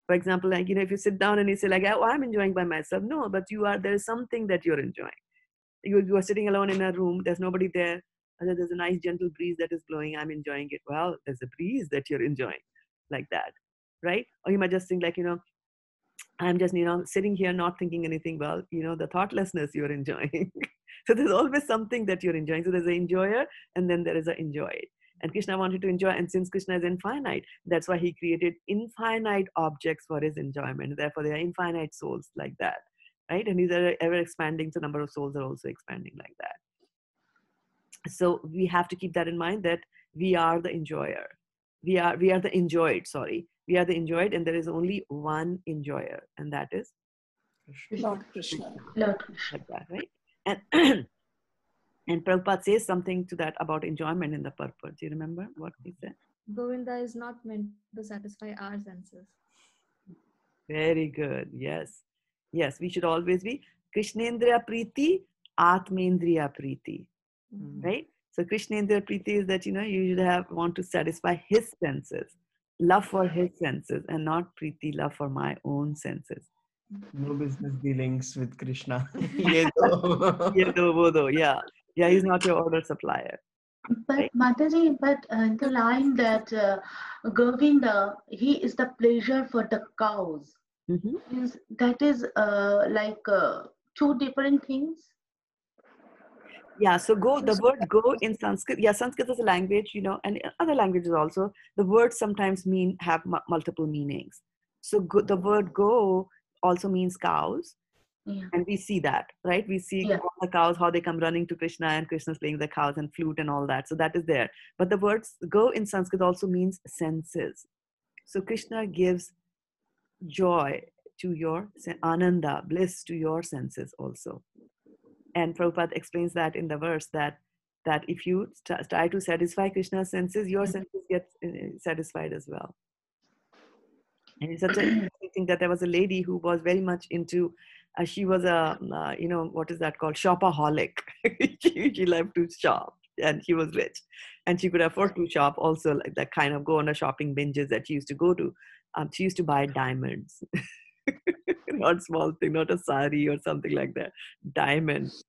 For example, like, if you sit down and you say like, oh, I'm enjoying by myself. No, but there's something that you're enjoying. You are sitting alone in a room, there's nobody there, and there's a nice gentle breeze that is blowing, I'm enjoying it. Well, there's a breeze that you're enjoying, like that, right? Or you might just think like, I'm just, sitting here not thinking anything. Well, the thoughtlessness you're enjoying. So there's always something that you're enjoying. So there's an enjoyer and then there is an enjoyed. And Krishna wanted to enjoy. And since Krishna is infinite, that's why he created infinite objects for his enjoyment. Therefore, they are infinite souls like that, right? And these are ever expanding. So number of souls are also expanding like that. So we have to keep that in mind, that we are the enjoyer. We are the enjoyed, sorry. We are the enjoyed, and there is only one enjoyer, and that is Lord Krishna. Lord Krishna. like that, right? And and Prabhupada says something to that about enjoyment in the purport. Do you remember what he said? Govinda is not meant to satisfy our senses. Very good. Yes. Yes, we should always be Krishnendriya Priti, Atmendriya Priti. Right? So Krishnendriya Priti is that, you should want to satisfy his senses, love for his senses, and not Priti, love for my own senses. No business dealings with Krishna. Ye do. Yeah. Yeah, he's not your order supplier. But Right? Mataji, the line that Govinda, he is the pleasure for the cows. Mm-hmm. That is two different things. Yeah, so the word go in Sanskrit, Sanskrit is a language, and in other languages also, the words sometimes have multiple meanings. So the word go also means cows. Yeah. And we see that, right? We see all the cows, how they come running to Krishna, and Krishna's playing the cows and flute and all that. So that is there. But the words go in Sanskrit also means senses. So Krishna gives joy to your ananda, bliss to your senses also. And Prabhupada explains that in the verse that if you try to satisfy Krishna's senses, your senses get satisfied as well. And it's such an interesting thing that there was a lady who was very much into, she was a, what is that called? Shopaholic. she loved to shop, and she was rich. And she could afford to shop also, like that kind of go on a shopping binges that she used to go to. She used to buy diamonds. Not small thing, not a sari or something like that. Diamonds.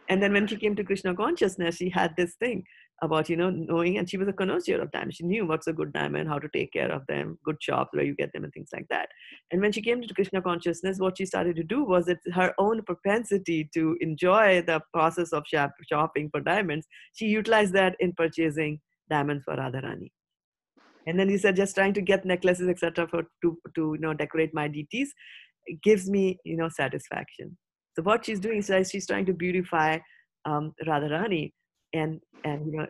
And then when she came to Krishna consciousness, she had this thing about, knowing, and she was a connoisseur of diamonds. She knew what's a good diamond, how to take care of them, good shops where you get them and things like that. And when she came to Krishna consciousness, what she started to do was that her own propensity to enjoy the process of shopping for diamonds, she utilized that in purchasing diamonds for Radharani. And then he said, just trying to get necklaces, etc., to decorate my deities, it gives me, satisfaction. So what she's doing is she's trying to beautify Radharani and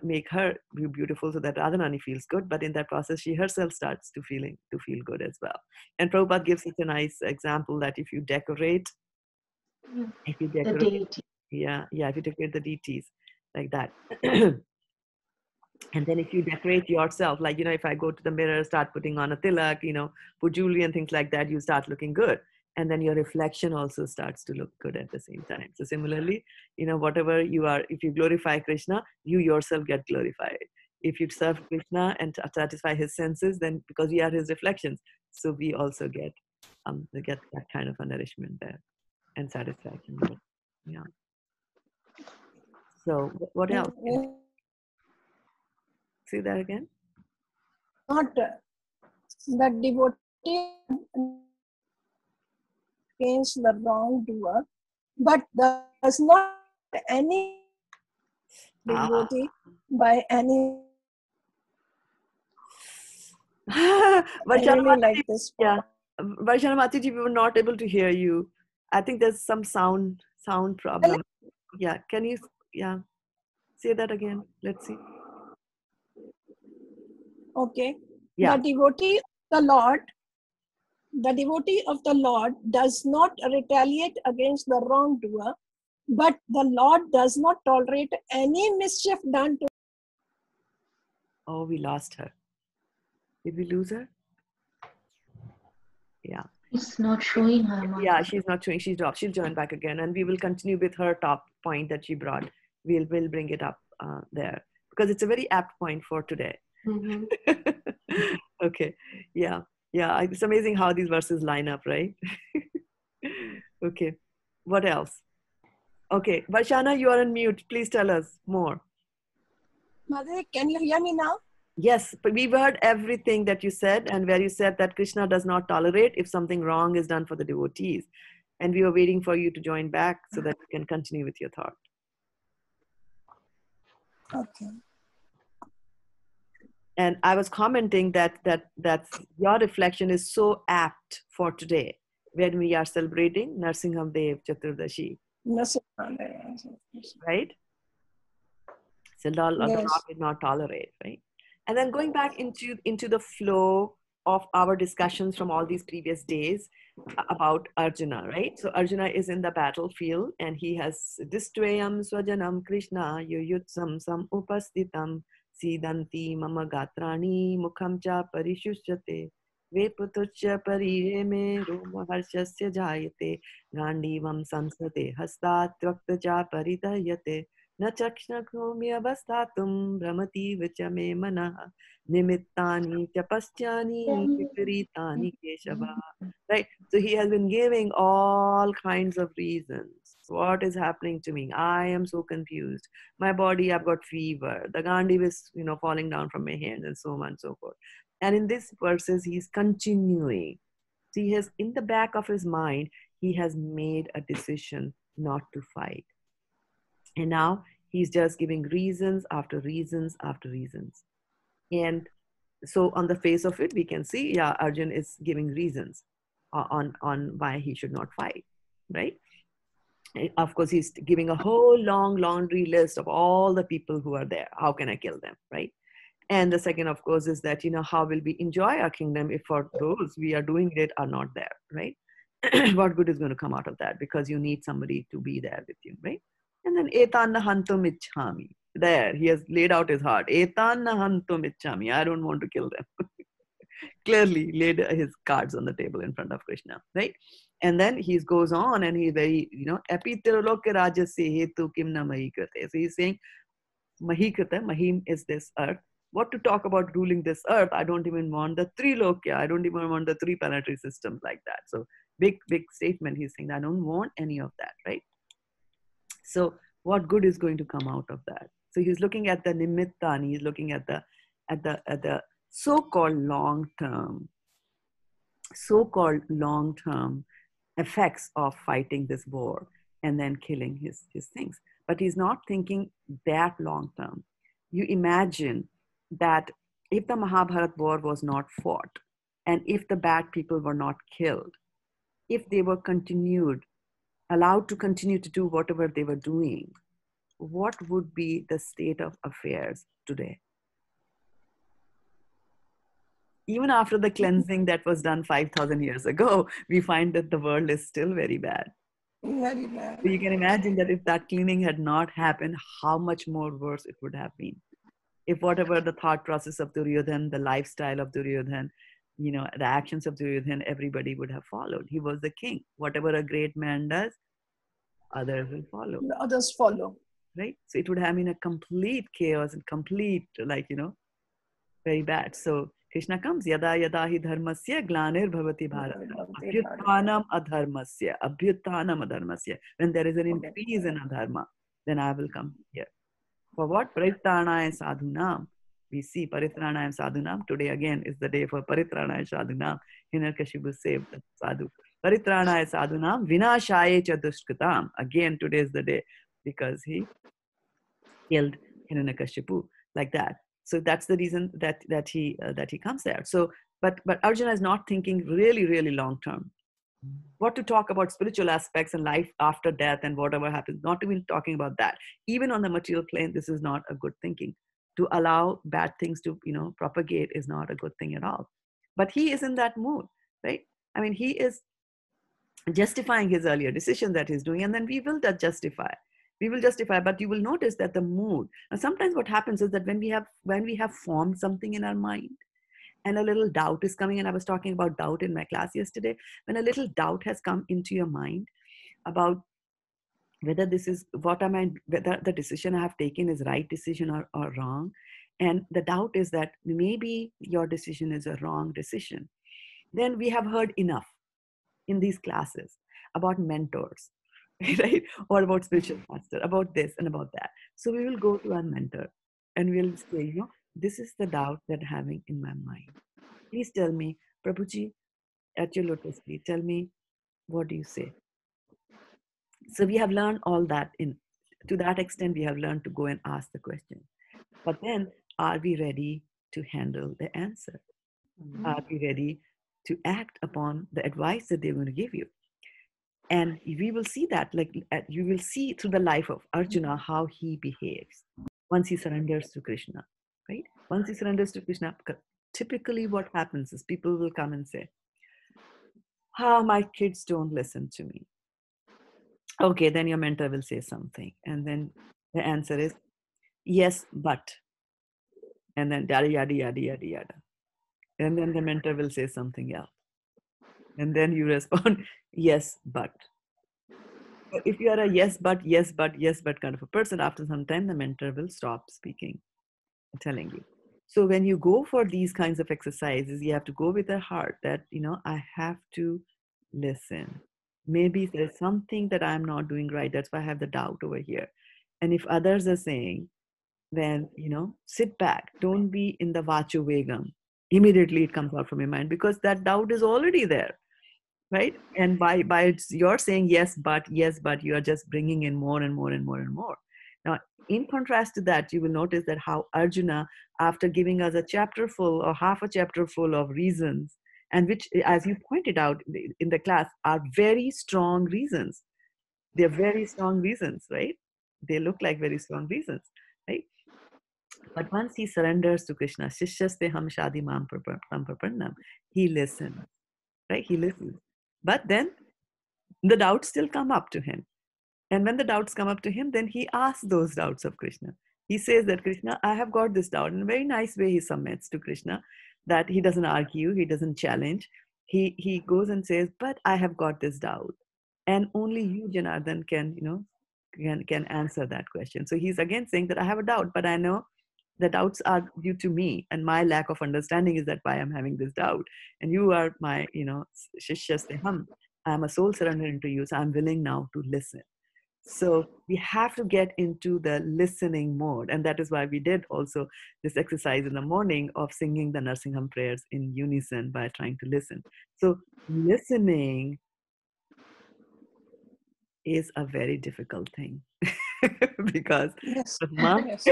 make her beautiful so that Radharani feels good. But in that process, she herself starts to feel good as well. And Prabhupada gives such a nice example that if you decorate, if you decorate the deities like that. And then if you decorate yourself, like, if I go to the mirror, start putting on a tilak, put jewelry and things like that, you start looking good. And then your reflection also starts to look good at the same time. So similarly, whatever you are, if you glorify Krishna, you yourself get glorified. If you serve Krishna and satisfy his senses, then because we are his reflections, so we also get that kind of a nourishment there and satisfaction. Yeah. So what else? Say that again. Not the devotee against the wrongdoer, but does not any devotee by any. I Varshana really like Mataji, this yeah. part. Varshana Mataji, we were not able to hear you. I think there's some sound problem. Yeah, can you, yeah, say that again? Let's see. Okay. Yeah. The devotee of the Lord does not retaliate against the wrongdoer, but the Lord does not tolerate any mischief done to. Oh, we lost her. Did we lose her? Yeah. It's not showing her, Mata. Yeah, she's not showing. She's dropped. She'll join back again, and we will continue with her top point that she brought. We'll bring it up there because it's a very apt point for today. Mhm. Okay. Yeah. Yeah. It's amazing how these verses line up, right? Okay. What else? Okay. Varshana, you are on mute. Please tell us more. Mother, can you hear me now? Yes, but we've heard everything that you said, and where you said that Krishna does not tolerate if something wrong is done for the devotees. And we were waiting for you to join back so that you can continue with your thought. Okay. And I was commenting that your reflection is so apt for today when we are celebrating Narsingham Dev Chaturdashi, right? So the Lord Yes. did not tolerate, right? And then going back into the flow of our discussions from all these previous days about Arjuna, right? So Arjuna is in the battlefield and he has Distvayam Swajanam Krishna Yuyutsam Sam Upastitam Sidanti Mama Gatrani Mukham Cha Parishushate Veputucha Parime Roma Harshasya Jayate Gandivam Samsate Hastat Vakta Cha Paritayate न चक्षुर्म्यवस्थातुं भ्रमति विच मे मनः निमित्तानि च पश्चानि विपरीतानि Keshav. Right, so he has been giving all kinds of reasons. What is happening to me? I am so confused. My body, I've got fever. The gandhi is, falling down from my hands, and so on and so forth. And in this verses, he's continuing. So he has, in the back of his mind, he has made a decision not to fight. And now he's just giving reasons after reasons after reasons. And so on the face of it, we can see, yeah, Arjun is giving reasons on why he should not fight, right? And of course, he's giving a whole long laundry list of all the people who are there. How can I kill them, right? And the second, of course, is that, how will we enjoy our kingdom if for those we are doing it are not there, right? What good is going to come out of that? Because you need somebody to be there with you, right? And then etanna hantum ichhami. There, he has laid out his heart. Etanna hantum ichhami. I don't want to kill them. Clearly laid his cards on the table in front of Krishna, right? And then he goes on and he's very, epi tirolok rajasya hetu kimna mahikrate. So he's saying, mahikrata, mahim is this earth. What to talk about ruling this earth? I don't even want the three lokya. I don't even want the three planetary systems like that. So big statement. He's saying, I don't want any of that, right? So what good is going to come out of that? So he's looking at the nimitta, and he's looking at the so-called long-term effects of fighting this war and then killing his things. But he's not thinking that long-term. You imagine that if the Mahabharat war was not fought, and if the bad people were not killed, if they were allowed to continue to do whatever they were doing, what would be the state of affairs today? Even after the cleansing that was done 5,000 years ago, we find that the world is still very bad. Very bad. So you can imagine that if that cleaning had not happened, how much more worse it would have been. If whatever the thought process of Duryodhan, the lifestyle of Duryodhan, the actions of Duryodhan, everybody would have followed. He was the king. Whatever a great man does, others will follow. The others follow. Right? So it would have been a complete chaos and complete, very bad. So Krishna comes, yada yada hi dharmasya glanir bhavati bharata. Abhyuthanam adharmasya. When there is an increase in adharma, then I will come here. For what? Paritranaya sadhunam. We see Paritranaya sadhunam. Today again is the day for Paritranaya sadhunam. Hiranyakashipu saved the sadhu. Paritranaya sadhunam vinashaye cha dushkatam. Again, today is the day because he killed Hiranyakashipu like that. So that's the reason that he comes there. So, but Arjuna is not thinking really, really long term. What to talk about spiritual aspects and life after death and whatever happens, not even talking about that. Even on the material plane, this is not a good thinking. To allow bad things to, propagate is not a good thing at all. But he is in that mood, right? I mean, he is justifying his earlier decision that he's doing, and then we will justify, but you will notice that the mood. Now, sometimes what happens is that when we have formed something in our mind, and a little doubt is coming, and I was talking about doubt in my class yesterday, when a little doubt has come into your mind about whether this is whether the decision I have taken is right decision or wrong, and the doubt is that maybe your decision is a wrong decision, then we have heard enough in these classes about mentors, right? Or about spiritual master, about this and about that. So we will go to our mentor and we'll say, this is the doubt that I'm having in my mind. Please tell me, Prabhuji, at your lotus feet, tell me, what do you say? So we have learned all that. To that extent, we have learned to go and ask the question. But then, are we ready to handle the answer? Are we ready to act upon the advice that they're going to give you? And we will see that, you will see through the life of Arjuna how he behaves once he surrenders to Krishna, right? Once he surrenders to Krishna, typically what happens is people will come and say, my kids don't listen to me. Okay, then your mentor will say something. And then the answer is, yes, but. And then yada, yada, yada, yada, yada. And then the mentor will say something else. And then you respond, yes, but. If you are a yes, but, yes, but, yes, but kind of a person, after some time, the mentor will stop speaking, telling you. So when you go for these kinds of exercises, you have to go with a heart that, I have to listen. Maybe there's something that I'm not doing right. That's why I have the doubt over here. And if others are saying, then, sit back. Don't be in the vachu vegam. Immediately it comes out from your mind because that doubt is already there. Right? And by you're saying yes, but you are just bringing in more and more and more and more. Now, in contrast to that, you will notice that how Arjuna, after giving us a chapter full or half a chapter full of reasons, and which, as you pointed out in the class, are very strong reasons. They're very strong reasons, right? They look like very strong reasons, right? But once he surrenders to Krishna, Shishyaste ham shadi mam praparnam, he listens, right? He listens. But then the doubts still come up to him. And when the doubts come up to him, then he asks those doubts of Krishna. He says that, Krishna, I have got this doubt. In a very nice way, he submits to Krishna, that he doesn't argue, he doesn't challenge. He goes and says, but I have got this doubt. And only you, Janardhan, can answer that question. So he's again saying that I have a doubt, but I know the doubts are due to me, and my lack of understanding is that why I'm having this doubt. And you are my, Shishya Steham. I'm a soul surrendering to you, so I'm willing now to listen. So we have to get into the listening mode. And that is why we did also this exercise in the morning of singing the Narsingham prayers in unison by trying to listen. So listening is a very difficult thing because Yes. the mind, Yes.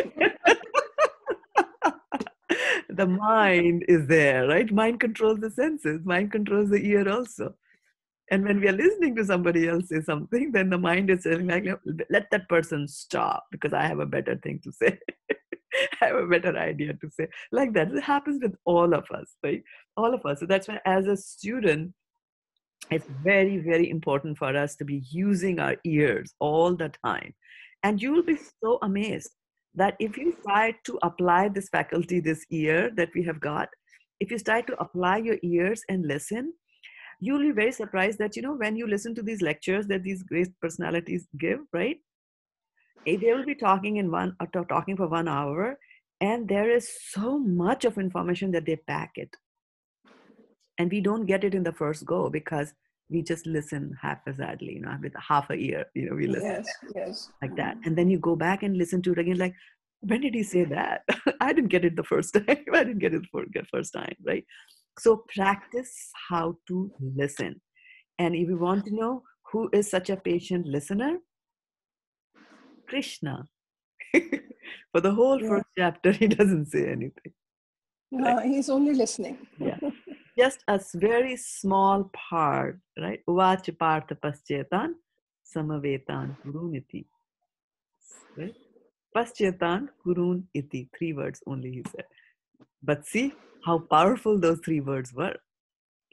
the mind is there, right? Mind controls the senses, mind controls the ear also. And when we are listening to somebody else say something, then the mind is saying, like, let that person stop because I have a better thing to say. I have a better idea to say. Like that. It happens with all of us, right? All of us. So that's why as a student, it's very, very important for us to be using our ears all the time. And you will be so amazed that if you try to apply this faculty, this ear that we have got, if you try to apply your ears and listen, you'll be very surprised that, when you listen to these lectures that these great personalities give, right? They will be talking talking for 1 hour, and there is so much of information that they pack it. And we don't get it in the first go because we just listen haphazardly, with half a ear, we listen Yes. like that. And then you go back and listen to it again, like, when did he say that? I didn't get it the first time. I didn't get it the first time, right? So practice how to listen. And if you want to know who is such a patient listener, Krishna. For the whole first chapter, he doesn't say anything. Right? He's only listening. Yeah. Just a very small part, right? Uvacha partha paschetan samavetan kurun iti. Right? Paschetan kurun iti. 3 words only he said. But see how powerful those 3 words were.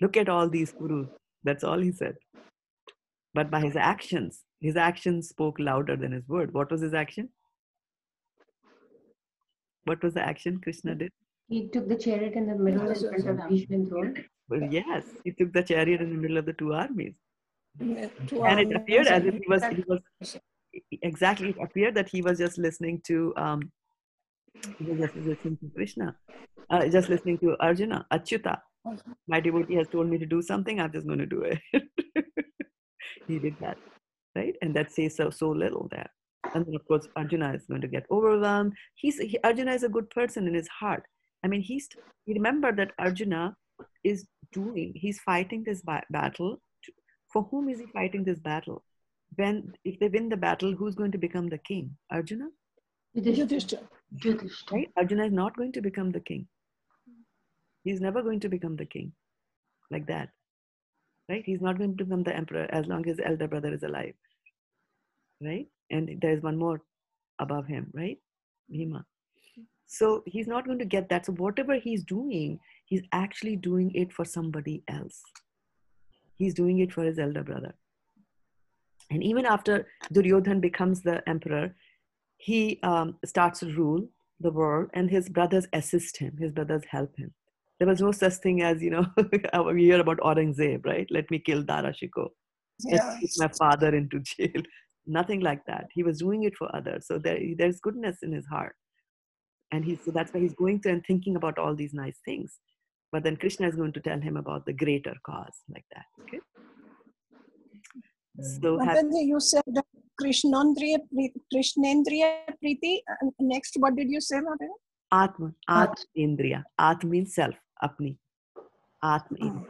Look at all these kurus. That's all he said. But by his actions spoke louder than his word. What was his action? What was the action Krishna did? He took the chariot in the middle in front of Bhishma and Drona. Well, yes, he took the chariot in the middle of the 2 armies. And it appeared as if he was exactly. It appeared that he was just listening to Krishna, just listening to Arjuna. Achyuta, my devotee has told me to do something. I'm just going to do it. He did that, right? And that says so little there. And then of course Arjuna is going to get overwhelmed. Arjuna is a good person in his heart. I mean, he remembered that Arjuna is he's fighting this battle. For whom is he fighting this battle? If they win the battle, who's going to become the king? Arjuna? Yudhishthira. Right? Arjuna is not going to become the king. He's never going to become the king like that. Right? He's not going to become the emperor as long as his elder brother is alive. Right? And there's one more above him, right? Bhima. So he's not going to get that. So whatever he's doing, he's actually doing it for somebody else. He's doing it for his elder brother. And even after Duryodhan becomes the emperor, he starts to rule the world, and his brothers assist him. His brothers help him. There was no such thing as, we hear about Aurangzeb, right? Let me kill Dara Shikoh. Let me put my father into jail. Nothing like that. He was doing it for others. So there's goodness in his heart. And so that's why he's going through and thinking about all these nice things. But then Krishna is going to tell him about the greater cause, like that. Okay. So you said Krishnendriya Priti. Next, what did you say, Mataji? Atma Indriya. Atma means self, apni. Atma Indriya.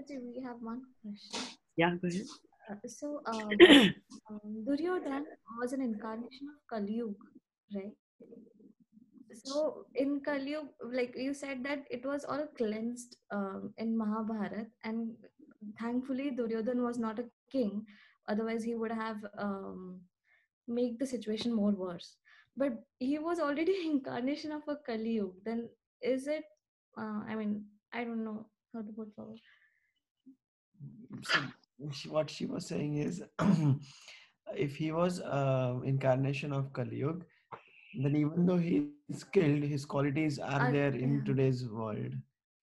We have one question. Yeah, go ahead. Duryodhan was an incarnation of Kali Yuga, right? So in Kali Yuga, like you said that it was all cleansed in Mahabharata, and thankfully Duryodhan was not a king, otherwise he would have made the situation more worse. But he was already incarnation of a Kali Yuga. Then is it? I don't know how to put forward. So what she was saying is, if he was incarnation of Kali Yuga, then even though he is killed, his qualities are there in today's world.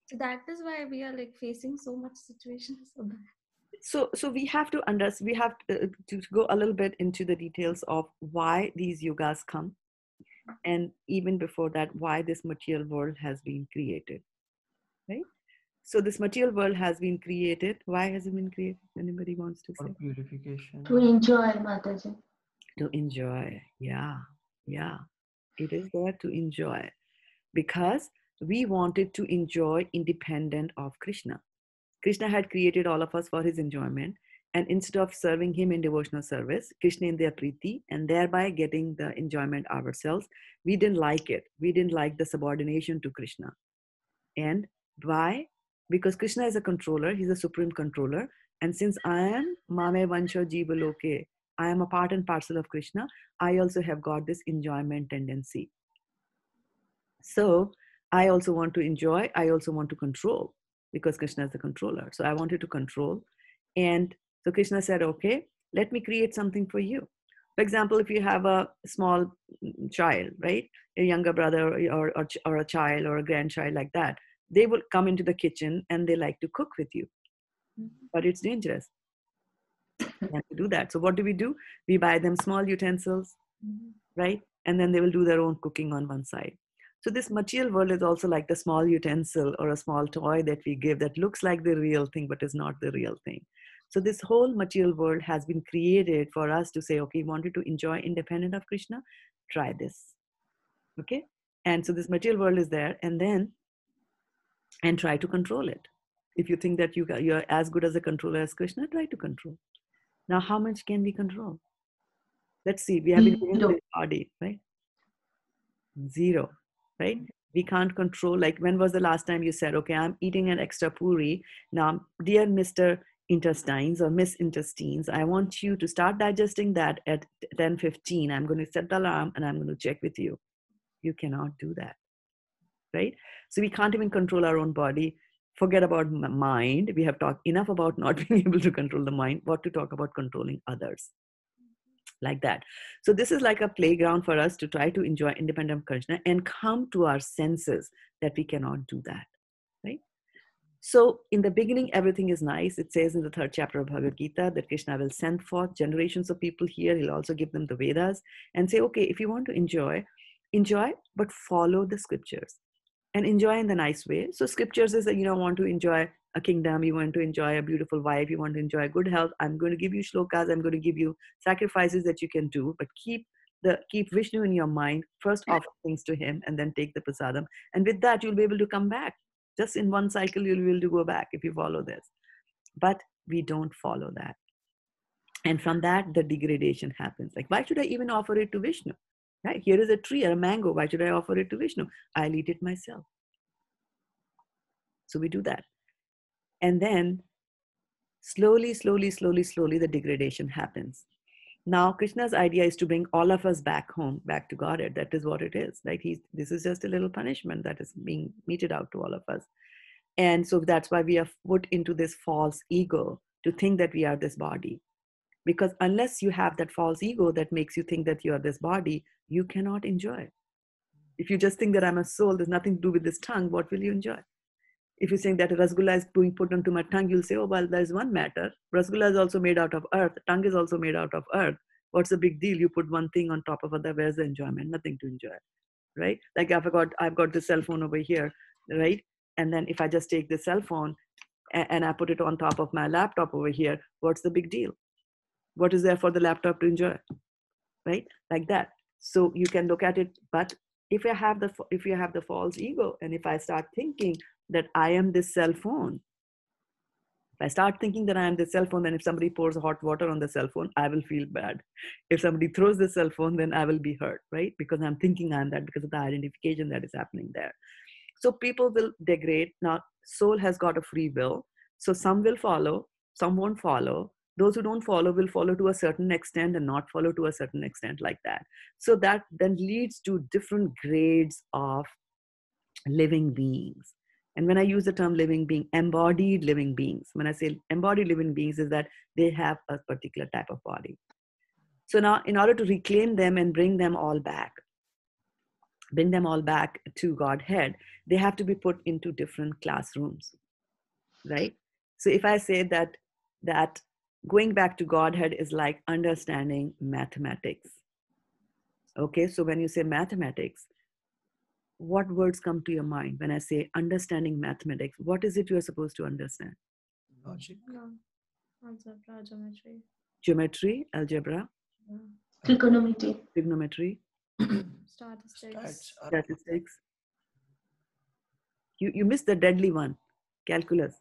So that is why we are like facing so much situations so bad. So we have to understand. We have to go a little bit into the details of why these yugas come, and even before that, why this material world has been created. Right. So this material world has been created. Why has it been created? Anybody wants to say? For purification. To enjoy, Mataji. To enjoy. Yeah. It is there to enjoy, because we wanted to enjoy independent of Krishna. Krishna had created all of us for his enjoyment, and instead of serving him in devotional service, Krishna in their priti, and thereby getting the enjoyment ourselves, we didn't like it. We didn't like the subordination to Krishna. And why? Because Krishna is a controller. He's a supreme controller. And since I am Mame Vansha Jiva Loke, I am a part and parcel of Krishna, I also have got this enjoyment tendency. So I also want to enjoy. I also want to control, because Krishna is the controller. So I wanted to control. And so Krishna said, okay, let me create something for you. For example, if you have a small child, right? A younger brother or a child or a grandchild like that, they will come into the kitchen and they like to cook with you. But it's dangerous. You have to do that. So what do? We buy them small utensils, right? And then they will do their own cooking on one side. So this material world is also like the small utensil or a small toy that we give that looks like the real thing, but is not the real thing. So this whole material world has been created for us to say, okay, you wanted to enjoy independent of Krishna? Try this. Okay? And so this material world is there, and try to control it. If you think that you're as good as a controller as Krishna, try to control. Now, how much can we control? Let's see, we have been given Zero. this body, right? Zero, right? We can't control, like when was the last time you said, okay, I'm eating an extra puri. Now, dear Mr. Intestines or Miss Intestines, I want you to start digesting that at 10:15. I'm going to set the alarm and I'm going to check with you. You cannot do that, right? So we can't even control our own body. Forget about mind. We have talked enough about not being able to control the mind. What to talk about controlling others, like that. So this is like a playground for us to try to enjoy independent Krishna and come to our senses that we cannot do that, right? So in the beginning, everything is nice. It says in the 3rd chapter of Bhagavad Gita that Krishna will send forth generations of people here. He'll also give them the Vedas and say, okay, if you want to enjoy, but follow the scriptures and enjoy in the nice way. So scriptures is that, want to enjoy a kingdom, you want to enjoy a beautiful wife, you want to enjoy good health. I'm going to give you shlokas, I'm going to give you sacrifices that you can do, but keep Vishnu in your mind. First offer things to him and then take the prasadam. And with that, you'll be able to come back. Just in one cycle, you'll be able to go back if you follow this. But we don't follow that. And from that, the degradation happens. Like, why should I even offer it to Vishnu? Right? Here is a tree or a mango. Why should I offer it to Vishnu? I'll eat it myself. So we do that. And then slowly, the degradation happens. Now, Krishna's idea is to bring all of us back home, back to Godhead. That is what it is. Like this is just a little punishment that is being meted out to all of us. And so that's why we are put into this false ego to think that we are this body. Because unless you have that false ego that makes you think that you are this body, you cannot enjoy. If you just think that I'm a soul, there's nothing to do with this tongue, what will you enjoy? If you think that a rasgulla is being put onto my tongue, you'll say, oh, well, there's one matter. Rasgulla is also made out of earth. Tongue is also made out of earth. What's the big deal? You put one thing on top of other. Where's the enjoyment? Nothing to enjoy, right? Like I've got the cell phone over here, right? And then if I just take the cell phone and I put it on top of my laptop over here, what's the big deal? What is there for the laptop to enjoy, right? Like that. So you can look at it, but if you have the false ego, and if I start thinking that I am this cell phone, if I start thinking that I am the cell phone, then if somebody pours hot water on the cell phone, I will feel bad. If somebody throws the cell phone, then I will be hurt, right? Because I'm thinking I'm that, because of the identification that is happening there. So people will degrade. Now, soul has got a free will. So some will follow, some won't follow. Those who don't follow will follow to a certain extent and not follow to a certain extent, like that. So that then leads to different grades of living beings. And when I use the term living being, embodied living beings, when I say embodied living beings, is that they have a particular type of body. So now, in order to reclaim them and bring them all back to Godhead, they have to be put into different classrooms, right? So if I say that going back to Godhead is like understanding mathematics. Okay, so when you say mathematics, what words come to your mind when I say understanding mathematics? What is it you are supposed to understand? Logic. No. Algebra, geometry. Geometry, algebra, Trigonometry. Statistics. statistics. You missed the deadly one, calculus.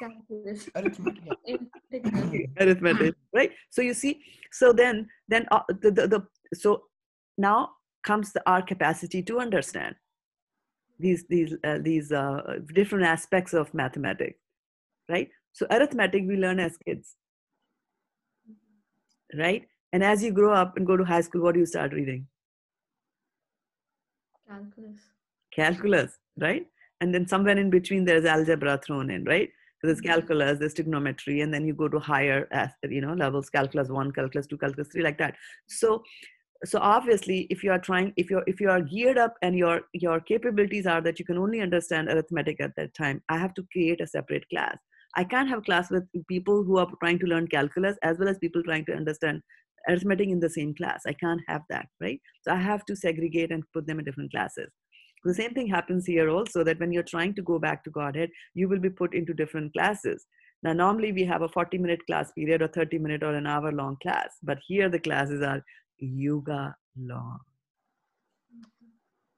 Calculus. Arithmetic. Integral. Arithmetic, right? So you see, so then so now comes our capacity to understand these different aspects of mathematics, right? So arithmetic we learn as kids, right? And as you grow up and go to high school, what do you start reading? Calculus. Calculus, right? And then somewhere in between there's algebra thrown in, right? So there's calculus, there's trigonometry, and then you go to higher levels, calculus 1, calculus 2, calculus 3, like that. So obviously, if you are geared up and your capabilities are that you can only understand arithmetic at that time, I have to create a separate class. I can't have class with people who are trying to learn calculus as well as people trying to understand arithmetic in the same class. I can't have that, right? So I have to segregate and put them in different classes. The same thing happens here also, that when you're trying to go back to Godhead, you will be put into different classes. Now, normally we have a 40-minute class period or 30-minute or an hour-long class, but here the classes are yuga long.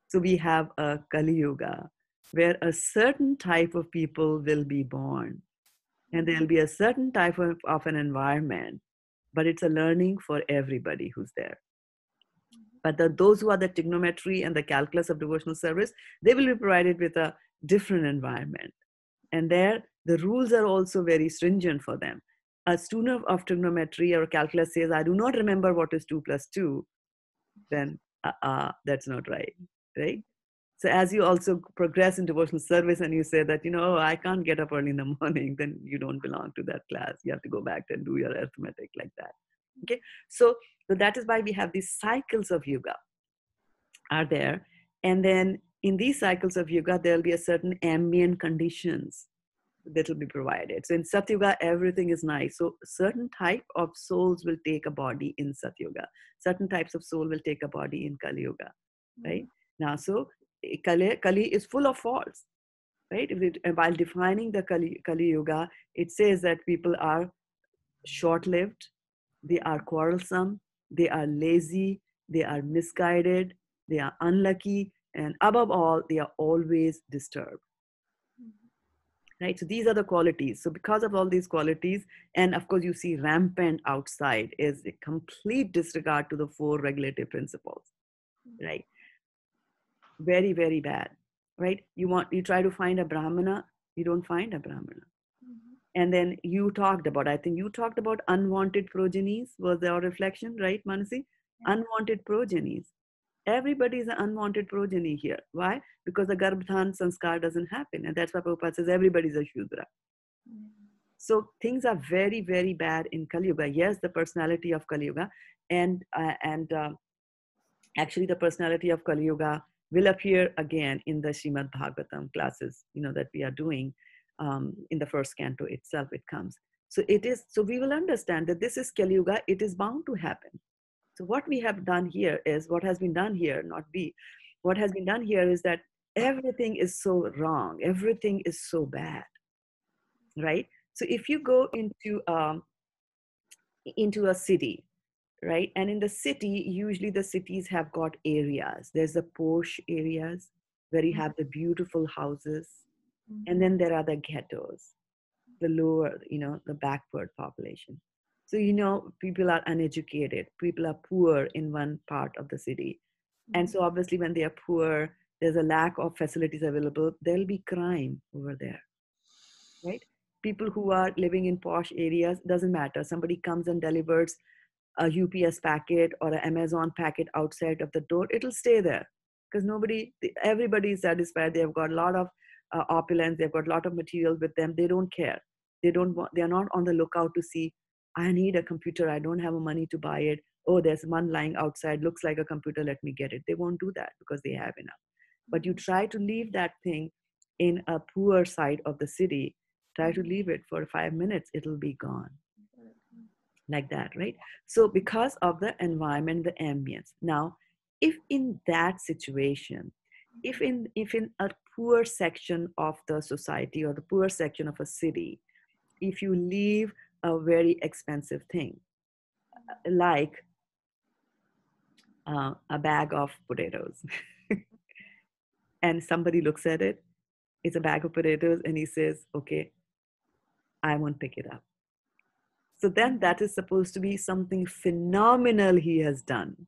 So we have a Kali Yuga, where a certain type of people will be born, and there'll be a certain type of an environment, but it's a learning for everybody who's there. But those who are the trigonometry and the calculus of devotional service, they will be provided with a different environment. And there, the rules are also very stringent for them. A student of trigonometry or calculus says, I do not remember what is 2 plus 2, then that's not right, right? So as you also progress in devotional service and you say that, I can't get up early in the morning, then you don't belong to that class. You have to go back and do your arithmetic like that. Okay, so that is why we have these cycles of yoga are there. And then in these cycles of yoga, there'll be a certain ambient conditions that will be provided. So in Satyuga, everything is nice. So certain type of souls will take a body in Satyuga. Certain types of soul will take a body in Kali Yuga, right? Now, so Kali is full of faults, right? While defining the Kali Yuga, it says that people are short-lived, they are quarrelsome, they are lazy, they are misguided, they are unlucky, and above all, they are always disturbed. Right, so these are the qualities. So because of all these qualities, and of course you see rampant outside is a complete disregard to the 4 regulative principles, right? Very, very bad, right? You try to find a Brahmana, you don't find a Brahmana. And then I think you talked about unwanted progenies, was our reflection, right, Manasi? Unwanted progenies. Everybody is an unwanted progeny here. Why? Because the Garbhathan sanskar doesn't happen. And that's why Prabhupada says everybody's a Shudra. So things are very, very bad in Kali Yuga. Yes, the personality of Kali Yuga. And actually the personality of Kali Yuga will appear again in the Srimad Bhagavatam classes, that we are doing in the first canto itself, it comes. So we will understand that this is Kali Yuga, it is bound to happen. So what we have done here is, what has been done here, what has been done here is that everything is so wrong, everything is so bad, right? So if you go into a city, right? And in the city, usually the cities have got areas. There's the posh areas where you have the beautiful houses. And then there are the ghettos, the lower, the backward population. So, people are uneducated, people are poor in one part of the city. And so obviously when they are poor, there's a lack of facilities available. There'll be crime over there, right? People who are living in posh areas, doesn't matter. Somebody comes and delivers a UPS packet or an Amazon packet outside of the door, it'll stay there because everybody is satisfied. They've got a lot of opulence. They've got a lot of material with them. They don't care. They are not on the lookout to see, I need a computer. I don't have money to buy it. Oh, there's one lying outside. Looks like a computer. Let me get it. They won't do that because they have enough. But you try to leave that thing in a poor side of the city. Try to leave it for 5 minutes. It'll be gone. Like that, right? So because of the environment, the ambience. Now, if in that situation, if in a poor section of the society or the poor section of a city, if you leave a very expensive thing, like a bag of potatoes, and somebody looks at it, it's a bag of potatoes, and he says, okay, I won't pick it up. So then that is supposed to be something phenomenal he has done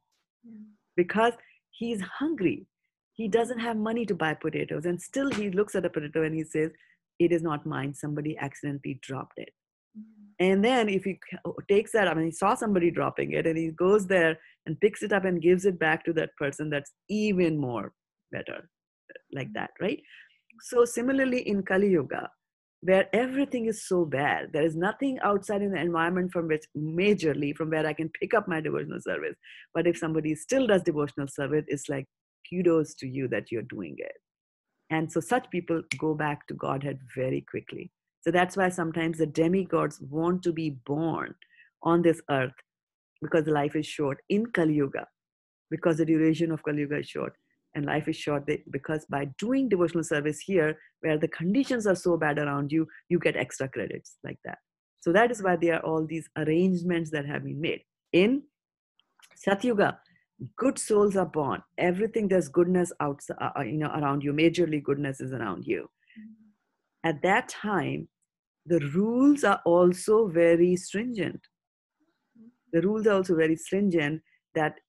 because he's hungry. He doesn't have money to buy potatoes, and still he looks at a potato and he says, it is not mine. Somebody accidentally dropped it. And then if he takes that up, and he saw somebody dropping it, and he goes there and picks it up and gives it back to that person, that's even more better, like that, right? So similarly in Kali Yuga, where everything is so bad, there is nothing outside in the environment from where I can pick up my devotional service. But if somebody still does devotional service, it's like, kudos to you that you're doing it. And so such people go back to Godhead very quickly. So that's why sometimes the demigods want to be born on this earth because life is short in Kali Yuga, because the duration of Kali Yuga is short and life is short, because by doing devotional service here, where the conditions are so bad around you, you get extra credits like that. So that is why there are all these arrangements that have been made. In Satyuga, good souls are born. Everything, there's goodness outside, around you. Majorly goodness is around you. At that time, the rules are also very stringent. The rules are also very stringent that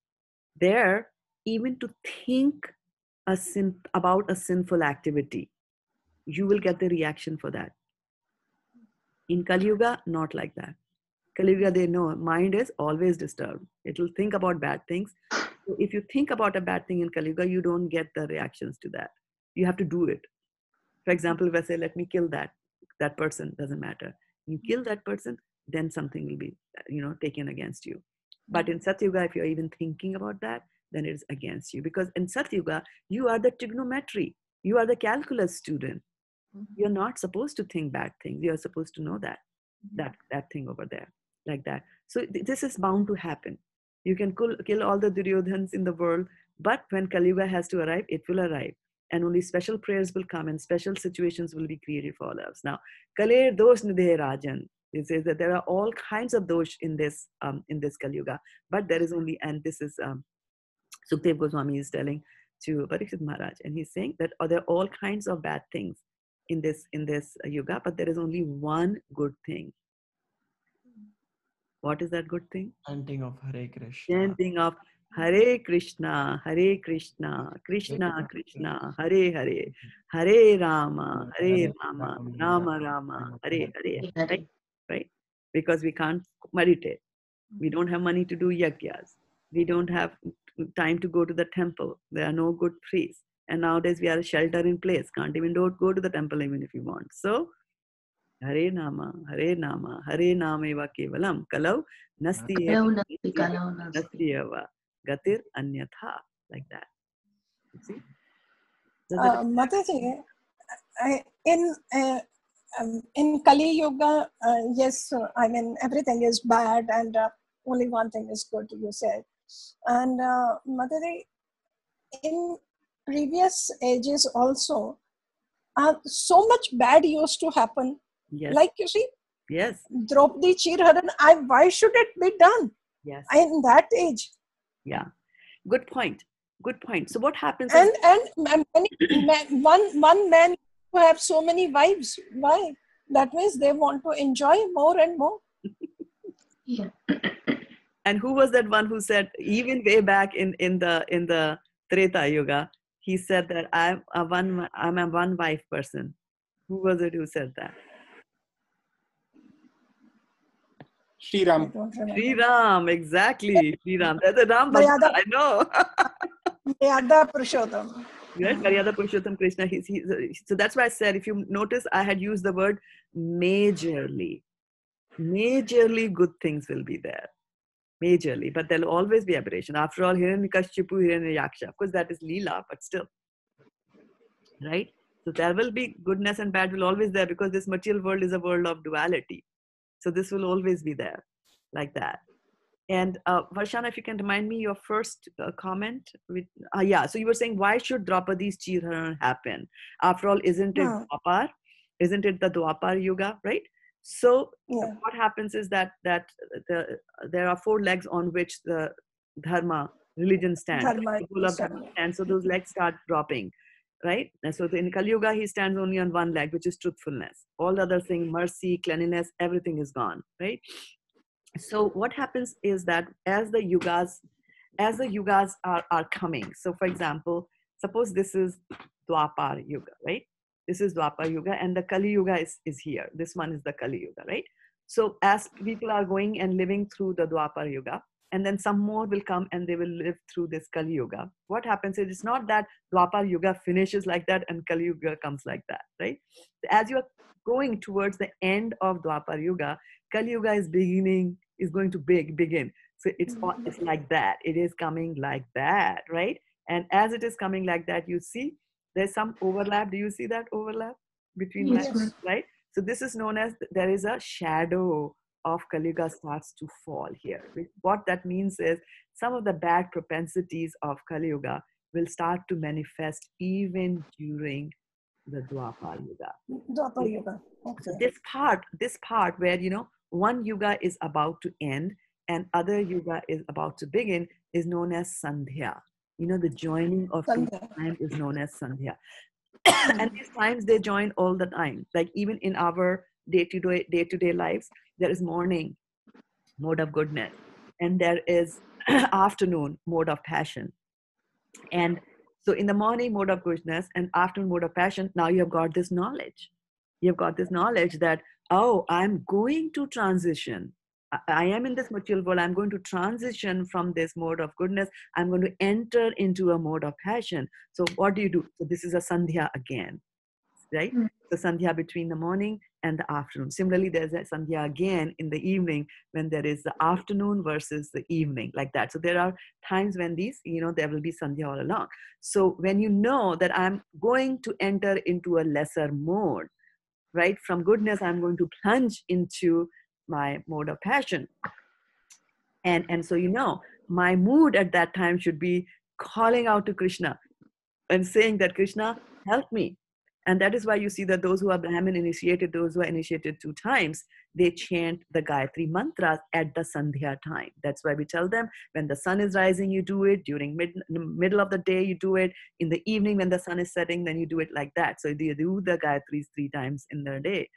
there even to think about a sinful activity, you will get the reaction for that. In Kali Yuga, not like that. Kali Yuga, they know mind is always disturbed. It will think about bad things. So if you think about a bad thing in Kali Yuga, you don't get the reactions to that. You have to do it. For example, if I say, let me kill that person, doesn't matter. You kill that person, then something will be, taken against you. But in Satyuga, if you're even thinking about that, then it is against you. Because in Satyuga, you are the trigonometry. You are the calculus student. You're not supposed to think bad things. You're supposed to know that thing over there, like that. So this is bound to happen. You can kill all the Duryodhans in the world, but when Kali Yuga has to arrive, it will arrive. And only special prayers will come and special situations will be created for all of us. Now, Kaler dosh nidhe rajan. It says that there are all kinds of dosh in this Kali Yuga, but there is only, and this is Sukhdev Goswami is telling to Parikshit Maharaj, and he's saying that there are all kinds of bad things in this yuga, but there is only one good thing. What is that good thing? Chanting of Hare Krishna. Chanting of Hare Krishna, Hare Krishna, Krishna Krishna, Hare Hare, Hare Rama, Rama Rama, Hare Hare. Right? Because we can't meditate. We don't have money to do yagyas. We don't have time to go to the temple. There are no good priests. And nowadays we are shelter in place. Can't even go to the temple even if you want. So, Hare Nama, Hare Nama, Hare Nama eva kevalam, kalau nasti eva, gatir anyatha, like that. You see? Mataji, in Kali Yuga, yes, I mean, everything is bad and only one thing is good, you said. And Mataji, in previous ages also, so much bad used to happen. Yes. Like you see, yes, Draupadi Chirharan, why should it be done? Yes. In that age. Yeah. Good point. Good point. So what happens? And one man who have so many wives. Why? That means they want to enjoy more and more. Yeah. And who was that one who said, even way back in the Treta Yuga, he said that I'm a one wife person. Who was it who said that? Sri Ram. Sri Ram, exactly. Sri Ram. That's a Ram Bhakta, I know. Maryada Purushottam. Right? Maryada Purushottam Krishna. So that's why I said, if you notice, I had used the word majorly. Majorly good things will be there. Majorly. But there'll always be aberration. After all, Hiranyakashipu, Hiranyaksha. Of course, that is Leela, but still. Right? So there will be goodness and bad will always there, because this material world is a world of duality. So this will always be there, like that. And Varshana, if you can remind me your first comment. Yeah, so you were saying, why should Draupadi's Chirharan happen? After all, isn't it Dwapar? Isn't it the Dwapar Yuga, right? So what happens is that there are 4 legs on which the dharma, religion stands. And so those legs start dropping. Right? And so in Kali Yuga, he stands only on one leg, which is truthfulness. All the other things, mercy, cleanliness, everything is gone. Right? So what happens is that as the yugas are coming. So for example, suppose this is Dwapar Yuga, right? This is Dwapar Yuga, and the Kali Yuga is here. This one is the Kali Yuga, right? So as people are going and living through the Dwapar Yuga, and then some more will come and they will live through this Kali Yuga. What happens is, it's not that Dwapar Yuga finishes like that and Kali Yuga comes like that, right? As you are going towards the end of Dwapar Yuga, Kali Yuga is going to begin. So it's like that. It is coming like that, right? And as it is coming like that, you see there's some overlap. Do you see that overlap between that, right? So this is known as, there is a shadow of Kali Yuga starts to fall here. What that means is, some of the bad propensities of Kali Yuga will start to manifest even during the Dwapar Yuga. Dwapar Yuga. Okay. So this part where, one yuga is about to end and other yuga is about to begin is known as Sandhya. The joining of 2 times is known as Sandhya. And these times, they join all the time. Like even in our day-to-day lives, there is morning, mode of goodness, and there is afternoon, mode of passion. And so in the morning mode of goodness and afternoon mode of passion, now you have got this knowledge. You've got this knowledge that, oh, I'm going to transition. I am in this material world. I'm going to transition from this mode of goodness. I'm going to enter into a mode of passion. So what do you do? So this is a sandhya again, right? The sandhya between the morning and the afternoon. Similarly, there's a sandhya again in the evening when there is the afternoon versus the evening, like that. So there are times when these, there will be sandhya all along. So when you know that I'm going to enter into a lesser mode, right? From goodness, I'm going to plunge into my mode of passion. And so, my mood at that time should be calling out to Krishna and saying that, Krishna, help me. And that is why you see that those who are Brahmin initiated, those who are initiated 2 times, they chant the Gayatri mantras at the Sandhya time. That's why we tell them when the sun is rising, you do it. During middle of the day, you do it. In the evening when the sun is setting, then you do it like that. So you do the Gayatris 3 times in the day,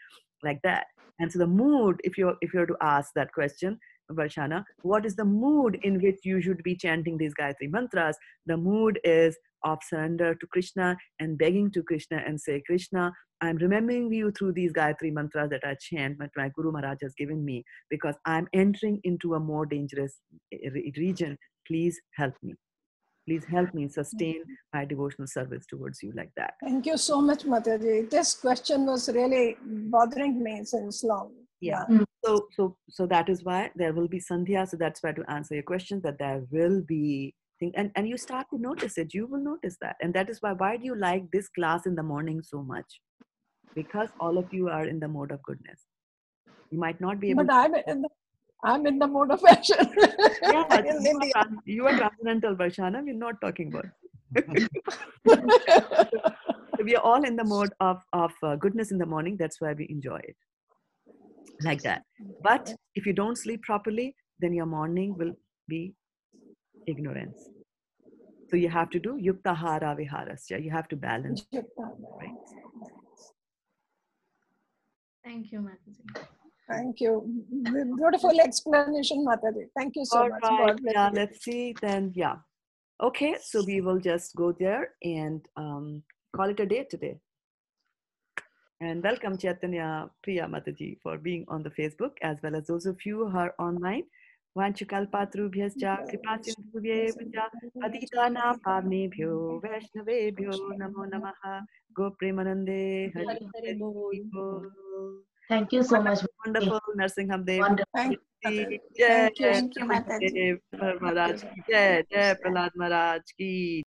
like that. And so the mood, if you're to ask that question, Varshana, what is the mood in which you should be chanting these Gayatri mantras? The mood is of surrender to Krishna and begging to Krishna and say, Krishna, I'm remembering you through these Gayatri mantras that I chant, that my Guru Maharaj has given me, because I'm entering into a more dangerous region. Please help me. Please help me sustain my devotional service towards you, like that. Thank you so much, Mataji. This question was really bothering me since long. Yeah. So that is why there will be sandhya. So that's why, to answer your question, that there will be thing, and you start to notice it. You will notice that, and that is why do you like this class in the morning so much? Because all of you are in the mode of goodness. You might not be able. But I'm in the mode of action. Yeah, you are transcendental, Varshana. We're not talking about. So we are all in the mode of goodness in the morning. That's why we enjoy it, like that. But if you don't sleep properly, then your morning will be ignorance. So you have to do yuktahara viharasya. You have to balance. Right? Thank you, Mataji. Thank you. Beautiful explanation, Mataji. Thank you so All much. right. God bless Yeah, you. let's see. Then, yeah. Okay, so we will just go there and call it a day today. And welcome Chaitanya Priya Mataji for being on the Facebook, as well as those of you who are online. Vanchukalpatrubhyascha kripasindhubhyevcha patitanam pavnebhyo vaishnavebhyo namo namaha gopremanande hari Hari bol. Thank you so much. Wonderful Narsingham Dev. Wonderful. Jai Thank you. Jai Maharaj ki Jai Jai Prahlad Maharaj ki